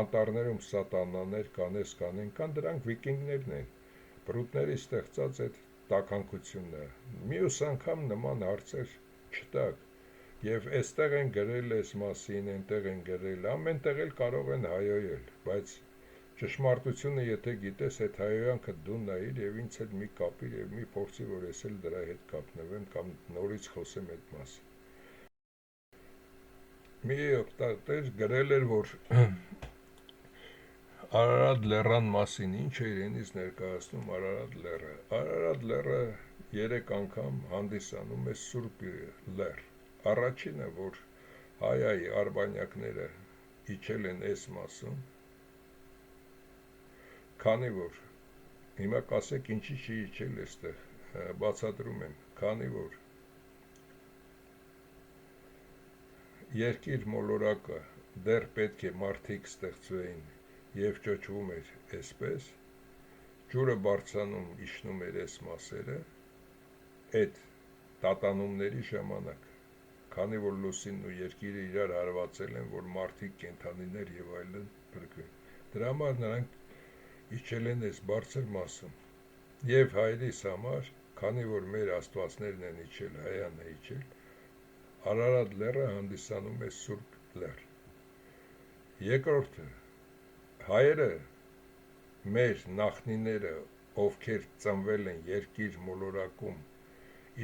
անտառներում սատանաներ կանեն, դրանք վիկինգներն են, բրուտների ստեղծած այդ տականքությունը, մյուս անգամ նման հարցեր չտակ, եւ այստեղ են գրել այս մասին, այնտեղ են գրել, ամեն տեղ էլ կարող են հայոյել, բայց ճշմարտությունը եթե գիտես, այդ հայոյանքը դու նայիր եւ ինձ հետ մի կապիր եւ մի փորձի, որ ես էլ դրա հետ կապնվեմ կամ նորից խոսեմ այդ մասին։ Մի օգտատեր գրել էր, որ Արարատ լեռան մասին ինչ է իրենից ներկայացնում Արարատ լեռը։ Արարատ լեռը 3 անգամ հանդիսանում է Սուրբ լեռ։ Առաջինը, որ հայ արբանյակները իջել են այս մասում, քանի որ հիմա կասեք ինչի չի իջել այստեղ, բացատրում եմ, քանի որ երկիր մոլորակը դեռ պետք է մարդիկ ստեղծվեին եւ ճոճվում էր այսպես, ջուրը բարձրանում իջնում էր այս մասերը, այդ տատանումների ժամանակ, քանի որ լուսինն ու երկիրը իրար հարվածել են, որ մարդիկ, կենդանիներ եւ այլն փրկվեն։ Դրա համար նրանք իջել են այս բարձր մասում։ Եվ հայրիս համար, քանի որ մեր աստվածներն են իջել, հայան է իջել, Արարատ լեռը հանդիսանում է Սուրբ լեռ։ Երկրորդը, հայերը, մեր նախնիները, ովքեր ծնվել են երկիր մոլորակում,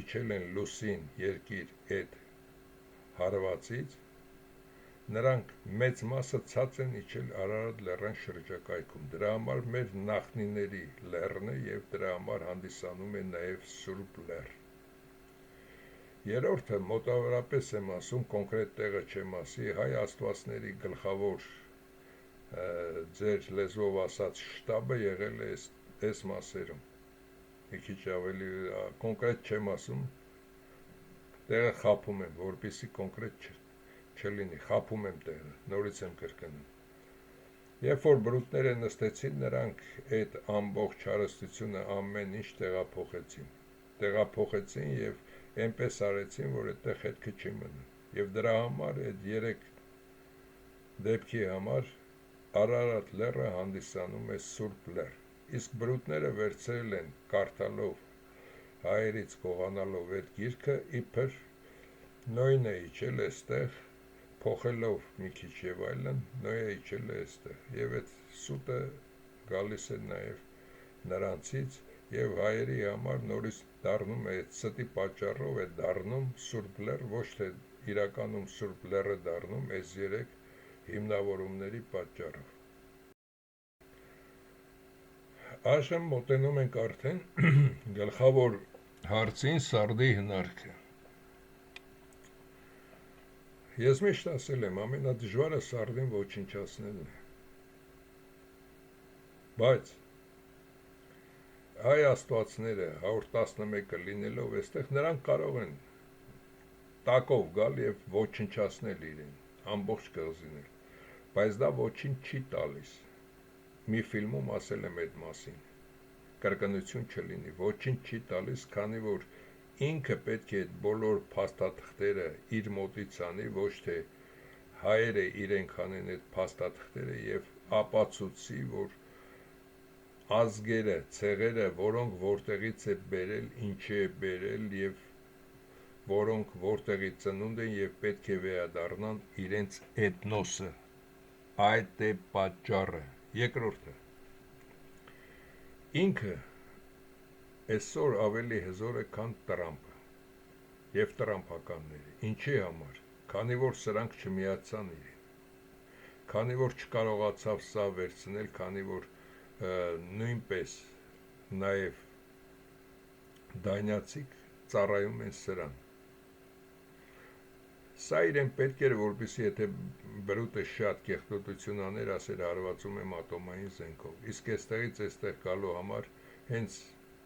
իջել են լուսին երկիր էդ հարվածից, նրանք մեծ մասը ցած են իջել Արարատ լեռան շրջակայքում։ Դրա համար մեր նախնիների լեռն է եւ դրա համար հանդիսանում է նաեւ Սուրբ լեռ։ Երրորդը մոտավորապես եմ ասում, կոնկրետ տեղը չեմ ասի, հայ աստվածների գլխավոր ձեր լեզվով ասած շտաբը եղել է այս մասերում։ Մի քիչ ավելի կոնկրետ չեմ ասում, տեղը խափում եմ, որպեսզի կոնկրետ չլինի, խափում եմ տեղը, նորից եմ կրկնում։ Երբ որ բրուտները նստեցին, նրանք այդ ամբողջ հարստությունը ամեն ինչ տեղափոխեցին եւ այնպես արեցին, որ այդտեղ հետքը չի մնում։ Եվ դրա համար այդ 3 դեպքի համար Արարատ լեռը հանդիսանում է Սուրբ լեռ։ Իսկ բրուտները վերցրել են կարդալով հայերից գողանալով այդ գիրքը, իբր նույնը իջել այստեղ փոխելով մի քիչ եւ այլն, նույնը իջել է այստեղ։ Եվ այդ սուտը գալիս է նաեւ նրանցից եւ հայերի համար նորից դառնում է այդ ստի պատճառով է դառնում Սուրբ լեռ, ոչ թե իրականում Սուրբ լեռը դառնում այս 3 հիմնավորումների պատճառով։ Այժմ մոտենում ենք արդեն գլխավոր հարցին՝ սարդի հնարքը։ Ես միշտ ասել եմ, ամենադժվարը սարդին ոչնչացնելն է։ Բայց հայ աստվածները 111-ը լինելով այստեղ, նրանք կարող են տակով գալ եւ ոչնչացնել իրեն, ամբողջ կղզինել, բայց դա ոչինչ չի տալիս։ Մի ֆիլմում ասել եմ այդ մասին, կրկնություն չլինի, ոչինչ չի տալիս, քանի որ ինքը պետք է այդ բոլոր փաստաթղթերը իր մոտից անի, ոչ թե հայերը իրենք անեն այդ փաստաթղթերը եւ ապացուցի, որ ազգերը, ցեղերը, որոնք որտեղից է բերել, ինչի է բերել եւ որոնք որտեղից ծնունդ են եւ պետք է վերադառնան իրենց էթնոսը։ Այդ է պատճառը։ Երկրորդը, ինքը այսօր ավելի հզոր է, քան Տրամպը եւ տրամփականները։ Ինչի համար։ Քանի որ սրանք չմիացան իրեն, քանի որ չկարողացավ սա վերցնել, քանի որ նույնպես նաեւ դանյացիք ծառայում են սրան։ Սա իրեն պետք էր, որպեսզի եթե բրուտը շատ կեղտոտություն աներ, ասեր հարվածում եմ ատոմային զենքով։ Իսկ այստեղից այստեղ գալու համար հենց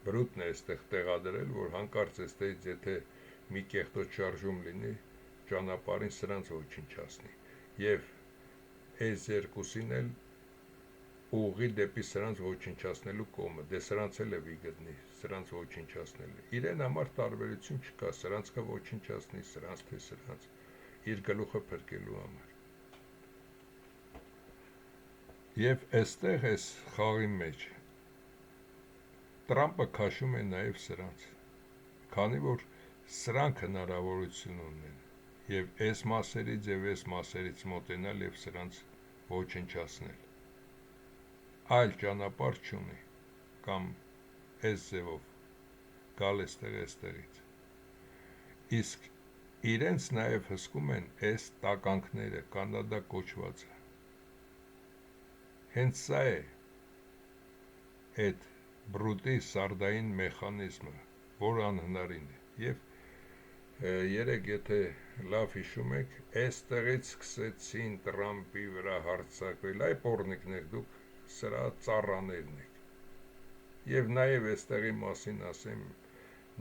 բրուտն է այստեղ տեղադրել, որ հանկարծ այստեղից եթե մի կեղտոտ շարժում լինի, ճանապարհին սրանց ոչնչացնի։ Եվ այս երկուսին էլ ուղղի դեպի սրանց ոչնչացնելու կողմը, դե սրանց էլ է վիգտնի, սրանց ոչնչացնելը։ Իրեն համար տարբերություն չկա, սրանց կա ոչնչացնի, սրանց թե սրանց, իր գլուխը փրկելու համար։ Եվ այստեղ այս խաղի մեջ Տրամպը քաշում է նաև սրանց, քանի որ սրանք հնարավորություն ունեն եւ այս մասերից եւ այս մասերից մոտենալ եւ սրանց ոչնչացնել։ Այլ ճանապարհ չունի, կամ այս ձևով գալ այստեղից։ Իսկ իրենց նաև հսկում են այս տականքները, կանադա կոչվածը։ Հենց սա է այդ բրուտի սարդային մեխանիզմը, որ անհնարին է։ Եվ երեք եթե լավ հիշում եք, այստեղից սկսեցին Տրամպի վրա հարձակվել, այ պոռնիկներ, դուք սրա ծառաներն եք։ Եվ նաև այստեղի մասին ասեմ,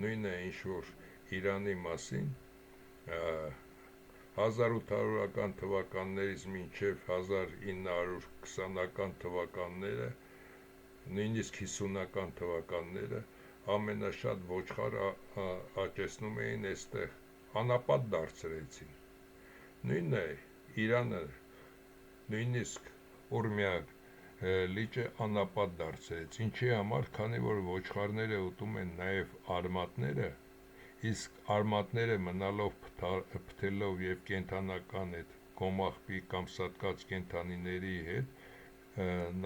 նույնը ինչ որ Իրանի մասին, 1800-ական թվականներից մինչև 1920-ական թվականները, նույնիսկ 50-ական թվականները ամենաշատ ոչխար աճեցնում էին այստեղ, անապատ դարձրեցին։ Նույնն է Իրանը, նույնիսկ Ուրմիա լիճը անապատ դարձրեց, ինչի համար, քանի որ ոչխարները ուտում են նաև արմատները, իսկ արմատները մնալով փթելով և կենդանական այդ կոմաղբի կամ սատկած կենդանիների հետ,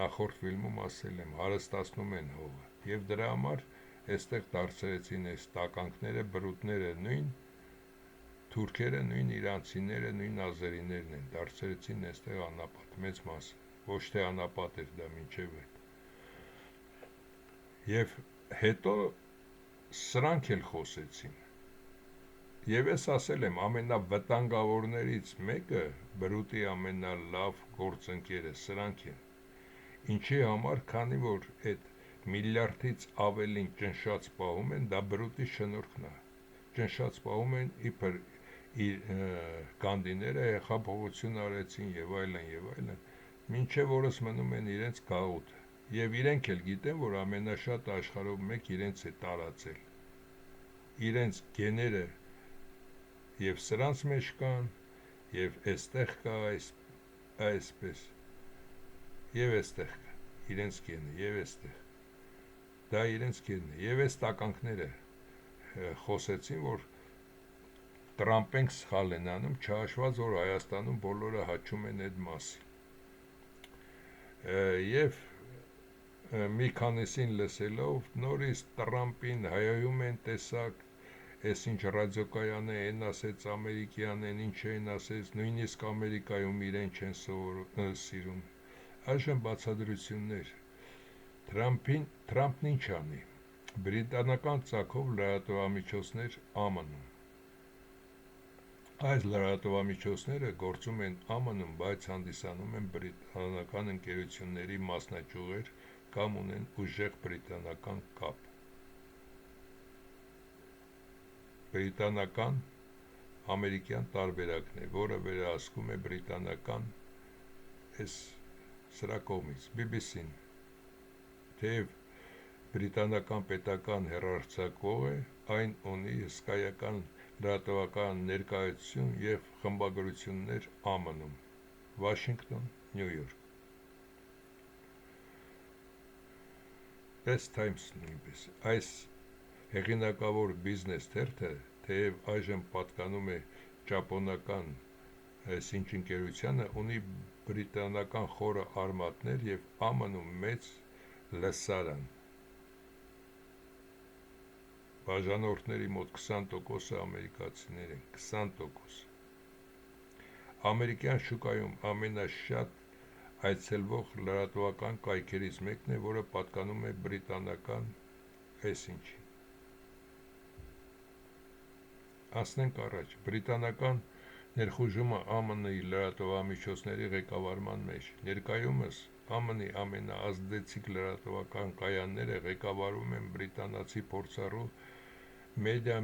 նախորդ ֆիլմում ասել եմ, հարստացնում են հողը, և դրա համար այստեղ դարձրեցին այս տականքները, բրուտները նույն թուրքերը, նույն իրանցիները, նույն ազերիներն են, դարձրեցին այստեղ անապատ, մեծ մասը, ոչ թե անապատ էր դա մինչև այդ։ Եվ հետո սրանք էլ խոսեցին։ Եվ ես ասել եմ, ամենավտանգավորներից մեկը, բրուտի ամենալավ գործընկերը սրանք են։ Ինչի համար, քանի որ այդ միլիարդից ավելին ճնշած պահում են, դա բրուտի շնորհքն է։ Ճնշած պահում են իբր գանդիները հեղափոխություն արեցին եւ այլն, մինչև օրս մնում են իրենց գաղութը։ Եվ իրենք էլ գիտեն, որ ամենաշատը աշխարհով մեկ իրենց է տարածել։ Իրենց գեները եւ սրանց մեջ կան, եւ այստեղ կա այսպես, եւ այստեղ կա իրենց գենը, եւ այստեղ դա իրենց գենն է, եւ այս տականքները խոսեցին, որ Տրամպենք սխալ են անում, չհաշված, որ Հայաստանում բոլորը հաճում են այդ մասին։ Եվ մի քանիսին լսելով, նորից Տրամպին հայհոյում են, տեսակ, այս ինչ ռադիոկայան է, են ասեց ամերիկյան են, ինչ են ասեց, նույնիսկ Ամերիկայում իրեն չեն սիրում։ Այժմ բացատրություններ։ Թրամփն ինչ անի։ Բրիտանական ծագով լրատվամիջոցներ ԱՄՆ-ում։ Այս լրատվամիջոցները գործում են ԱՄՆ-ում, բայց հանդիսանում են բրիտանական ընկերությունների մասնաճյուղեր կամ ունեն ուժեղ բրիտանական կապ։ Բրիտանական ամերիկյան տարբերակն է, որը վերահսկում է բրիտանական սրա կողմից, BBC-ն, թեև բրիտանական պետական հեռարձակվող է, այն ունի հսկայական լրատվական ներկայություն և խմբագրություններ ԱՄՆ-ում, Վաշինգտոն, Նյու Յորք։ Press Times նույնպես։ Այս հեղինակավոր բիզնես թերթը, թեև այժմ պատկանում է ճապոնական այսինչ ընկերությանը, ունի բրիտանական խորը արմատներ և ԱՄՆ-ում մեծ լսարան։ Բաժանորդների մոտ 20%-ը ամերիկացիներ են, 20%։ Ամերիկյան շուկայում ամենաշատ այցելվող լրատվական կայքերից մեկն է, որը պատկանում է բրիտանական այսինչի։ Անցնենք առաջ։ Բրիտանական ներխուժումը ԱՄՆ-ի լրատվամիջոցների ղեկավարման մեջ։ Ներկայումս ԱՄՆ-ի ամենաազդեցիկ լրատվական կայանները ղեկավարվում են բրիտանացի փորձառու մեդիա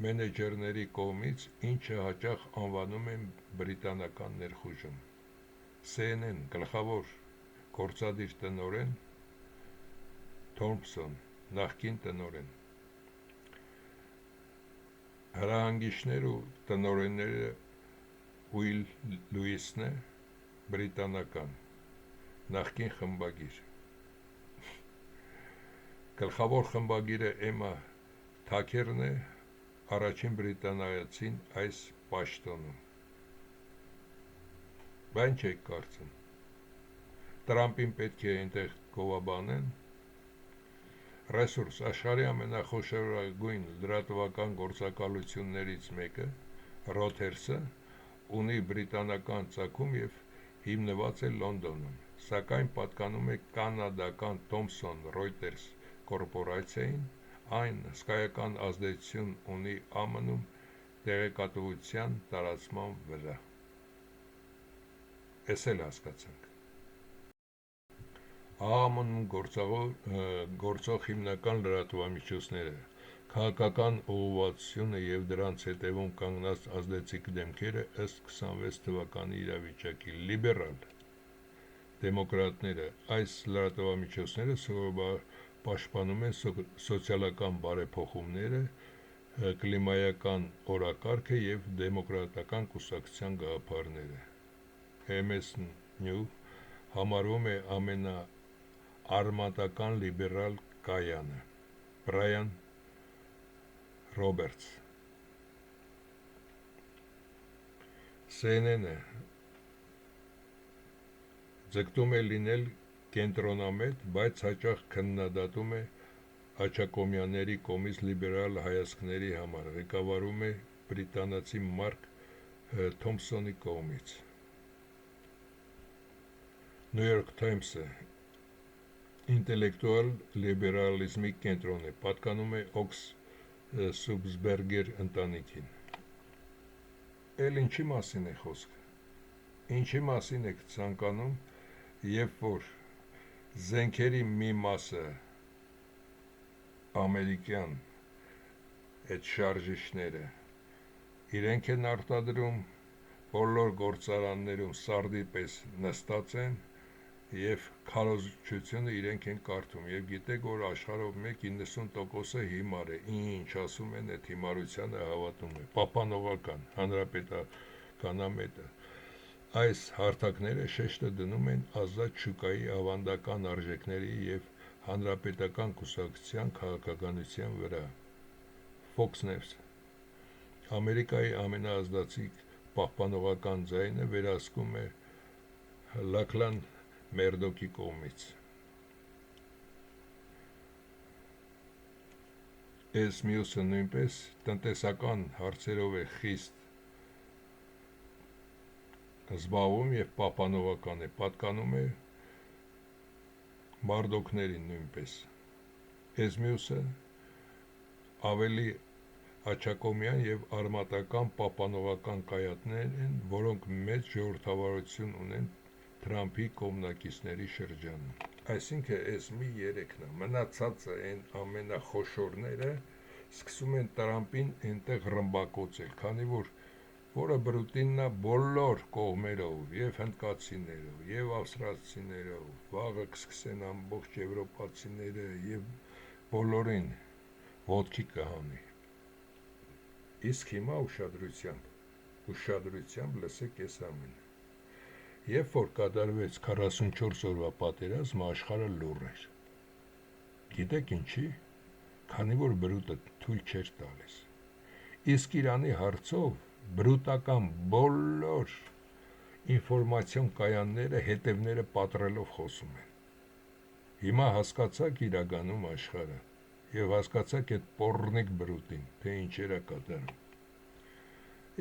մենեջերների կողմից, ինչը հաճախ անվանում են բրիտանական ներխուժում։ CNN գլխավոր գործադիր տնօրեն Թոմփսոն, նախկին տնօրեն։ Հրահանգիչներ ու տնօրենները Ուիլ Լուիսն է, բրիտանական, նախկին խմբագիր։ Գլխավոր խմբագիրը Էմմա Թաքերն է, առաջին բրիտանացին այս պաշտոնում։ Բա ինչ եք կարծում։ Տրամպին պետք է այնտեղ գովաբանեն։ Ռեսուրս աշխարհի ամենախոշորագույն լրատվական գործակալություններից մեկը, Reuters-ը, ունի բրիտանական ծագում և հիմնված է Լոնդոնում, սակայն պատկանում է կանադական Thomson Reuters կորպորացիային, այն հսկայական ազդեցություն ունի ԱՄՆ-ում տեղեկատվության տարածման վրա։ Էս էլ հասկացանք։ ԱՄՆ-ում գործող հիմնական լրատվամիջոցները, քաղաքական ուղղվածությունը և դրանց հետևում կանգնած ազդեցիկ դեմքերը ըստ 26 թվականի իրավիճակի։ Լիբերալ դեմոկրատները այս լրատվամիջոցները սովորաբար պաշտպանում են սոցիալական բարեփոխումները, կլիմայական օրակարգը և դեմոկրատական կուսակցության գաղափարները։ MS New համարվում է ամենաարմատական լիբերալ կայանը։ Բրայան Ռոբերտս։ CNN-ը ձգտում է լինել կենտրոնամետ, բայց հաճախ քննադատում է աջակոմյանների կողմից լիբերալ հայացքների համար, ղեկավարում է բրիտանացի Մարկ Թոմփսոնի կողմից։ New York Times-ը ինտելեկտուալ լիբերալիզմի կենտրոն է, պատկանում է Օքս Սուբսբերգեր ընտանիքին։ Էլ ինչի մասին է խոսքը։ Ինչի մասին եք ցանկանում, երբ որ զենքերի մի մասը ամերիկյան այդ շարժիչները իրենք են արտադրում, բոլոր գործարաններում սարդի պես նստած են և քարոզչությունը իրենք են կարդում, և գիտեք, որ աշխարհով 90%-ը հիմար է, ինչ ասում են, այդ հիմարությանը հավատում է, պահպանողական, հանրապետականամետը։ Այս հարթակները շեշտը դնում են ազատ շուկայի ավանդական արժեքների և հանրապետական կուսակցության քաղաքականության վրա։ Fox News Ամերիկայի ամենաազդեցիկ պահպանողական ձայնը վերահսկում է Լաքլան Մերդոկի կողմից։ Այս մյուսը նույնպես տնտեսական հարցերով է խիստ զբաղվում և պահպանողական է, պատկանում է Մարդոկներին նույնպես։ Այս մյուսը ավելի աջակողմյան և արմատական պահպանողական կայաններ են, որոնք մեծ ժողովրդավարություն ունեն Թրամփի կողմնակիցների շրջանում։ Այսինքն այս մի երեքն է, մնացածը այն ամենախոշորները սկսում են Տրամփին այնտեղ ռմբակոծել, քանի որ որը բրուտինն է բոլոր կողմերով, և հնդկացիներով, և ավստրալիացիներով, վաղը կսկսեն ամբողջ եվրոպացիները և բոլորին ոտքի կհանի։ Իսկ հիմա ուշադրությամբ լսեք այս ամենը։ Երբ որ կատարվեց 44 օրվա պատերազմը, աշխարհը լուռ էր։ Գիտեք ինչի՞։ Քանի որ բրուտը թույլ չէր տալիս։ Իսկ Իրանի հարցով բրուտական բոլոր ինֆորմացիոն կայանները հետևները պատռելով խոսում են։ Հիմա հասկացաք իրականում աշխարհը և հասկացաք այդ պոռնիկ բրուտին, թե ինչեր է կատարում։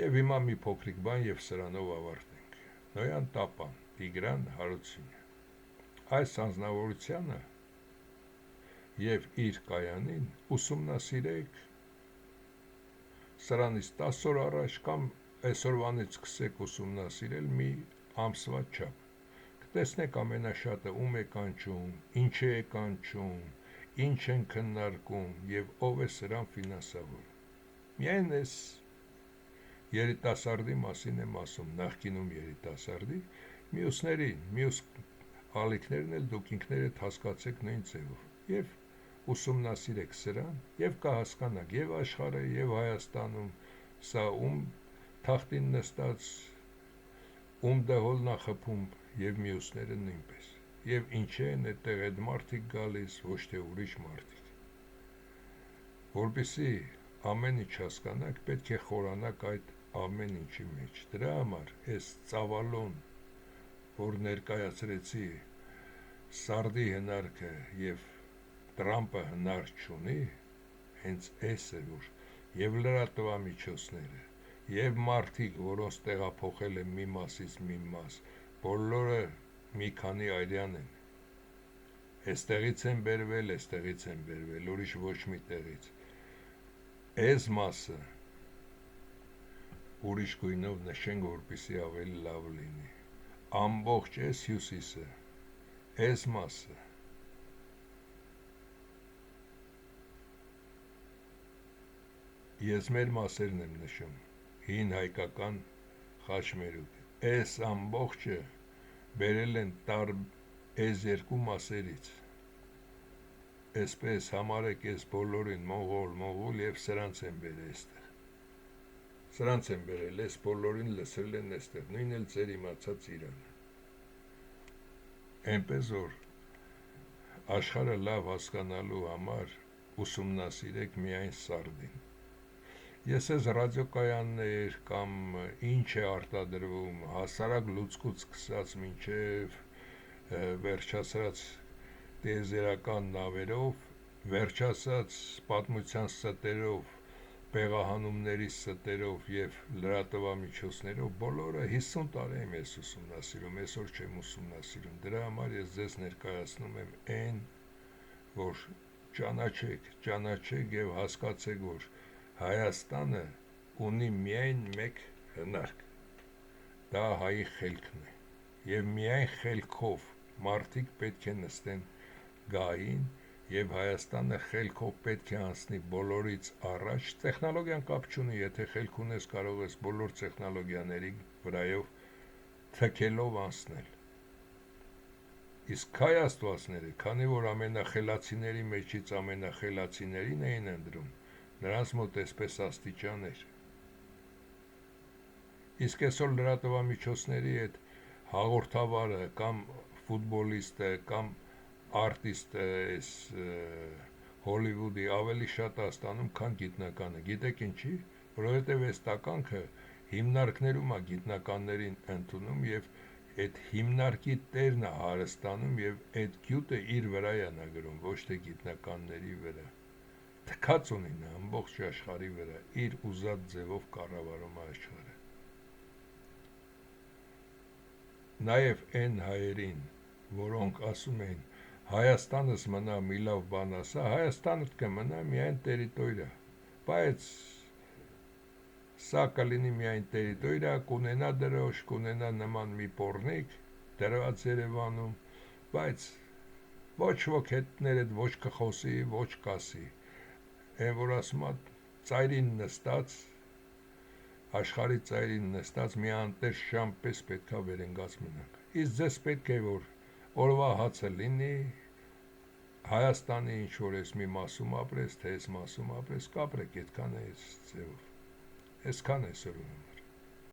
Եվ հիմա մի փոքրիկ բան և սրանով ավարտենք։ Նոյան Տապան, Տիգրան Հարությունյան։ Այս անձնավորությանը և իր կայանին ուսումնասիրեք սրանից 10 օր առաջ կամ այսօրվանից սկսեք ուսումնասիրել մի ամսվա չափ։ Կտեսնեք ամենաշատը ում է կանչում, ինչ է կանչում, ինչ են քննարկում և ով է սրան ֆինանսավորում։ Միայն այս երիտասարդի մասին եմ ասում, նախկինում երիտասարդի, մյուս ալիքներն էլ դուք ինքներդ հասկացեք նույն ձևով և ուսումնասիրեք սրան և կհասկանաք և աշխարհը և Հայաստանում սա ում թախտին նստած, ում դհոլն է խփում և մյուսները նույնպես, և ինչի են այդտեղ այդ մարդիկ գալիս, ոչ թե ուրիշ մարդիկ։ Որպեսզի ամեն ինչ հասկանաք, պետք է խորանաք այդ ամեն ինչի մեջ։ Դրա համար այս ծավալուն, որ ներկայացրեցի սարդի հնարքը և Տրամփը հնար չունի, հենց այս է, որ և լրատվամիջոցները, և մարդիկ, որոնց տեղափոխել են մի մասից մի մաս, բոլորը մի քանի արյան են։ Էստեղից են բերվել, էստեղից են բերվել, ուրիշ ոչ մի տեղից։ Այս մասը ուրիշ գույնով նշենք, որպեսզի ավելի լավ լինի։ Ամբողջ այս հյուսիսը, այս մասը ես մեր մասերն եմ նշում, հին հայկական խաչմերուկ։ Այս ամբողջը բերել են այս երկու մասերից։ Այսպես համարեք այս բոլորին մոնղոլ և սրանց են բերել այստեղ։ Սրանց են բերել, այս բոլորին լսել են այստեղ, նույն էլ ձեր իմացած Իրանը։ Այնպես որ աշխարհը լավ հասկանալու համար ուսումնասիրեք միայն սարդին։ Ես այս ռադիոկայաններ կամ ինչ է արտադրվում հասարակ լուծկուց սկսած մինչև վերջացած տիեզերական նավերով, վերջացած պատմության ստերով, պեղահանումների ստերով և լրատվամիջոցներով, բոլորը 50 տարի եմ ես ուսումնասիրում, այսօր չեմ ուսումնասիրում, դրա համար ես ձեզ ներկայացնում եմ այն, որ ճանաչեք և հասկացեք, որ Հայաստանը ունի միայն մեկ հնարք, դա հայի խելքն է, և միայն խելքով մարդիկ պետք է նստեն գահին, և Հայաստանը խելքով պետք է անցնի բոլորից առաջ, տեխնոլոգիան կապ չունի, եթե խելք ունես կարող ես բոլոր տեխնոլոգիաների վրայով թքելով անցնել, իսկ Հայ աստվածները, քանի որ ամենախելացիների մեջից ամենախելացիներին էին ընտրում, նրանց մոտ այսպես աստիճան էր, իսկ այսօր լրատվամիջոցների հետ հաղորդավարը կամ ֆուտբոլիստը կամ արտիստը Հոլիվուդի ավելի շատ է ստանում, քան գիտնականը, գիտեք ինչի, որովհետև այս տականքը հիմնարկներում է գիտնականներին ընդունում և այդ հիմնարկի տերն է հարստանում և այդ գյուտը իր վրա է նա գրում, ոչ թե գիտնականների վրա, թքած ունի նա ամբողջ աշխարհի վրա, իր ուզած ձևով կառավարում է աշխարհը։ Նաև այն հայերին, որոնք ասում են Հայաստանս մնա մի լավ բան ասա, Հայաստանը կմնա միայն տերիտորիա, բայց սա կլինի միայն տերիտորիա, կունենա դրոշ, կունենա նման մի պոռնիկ դրված Երևանում, բայց ոչ ոք հետներդ ոչ կխոսի, ոչ կասի, այն որ ասում է ծայրին նստած, աշխարհի ծայրին նստած մի անտեր շամ պես պետքա վերընկած մնանք, իսկ ձեզ պետք է որ օրվա հացը լինի, Հայաստանի ինչ-որ ես մի մասում ապրես, թե ես մասում ապրես, կապրեք, այդքան է ձևով, այսքան այսօր ունում։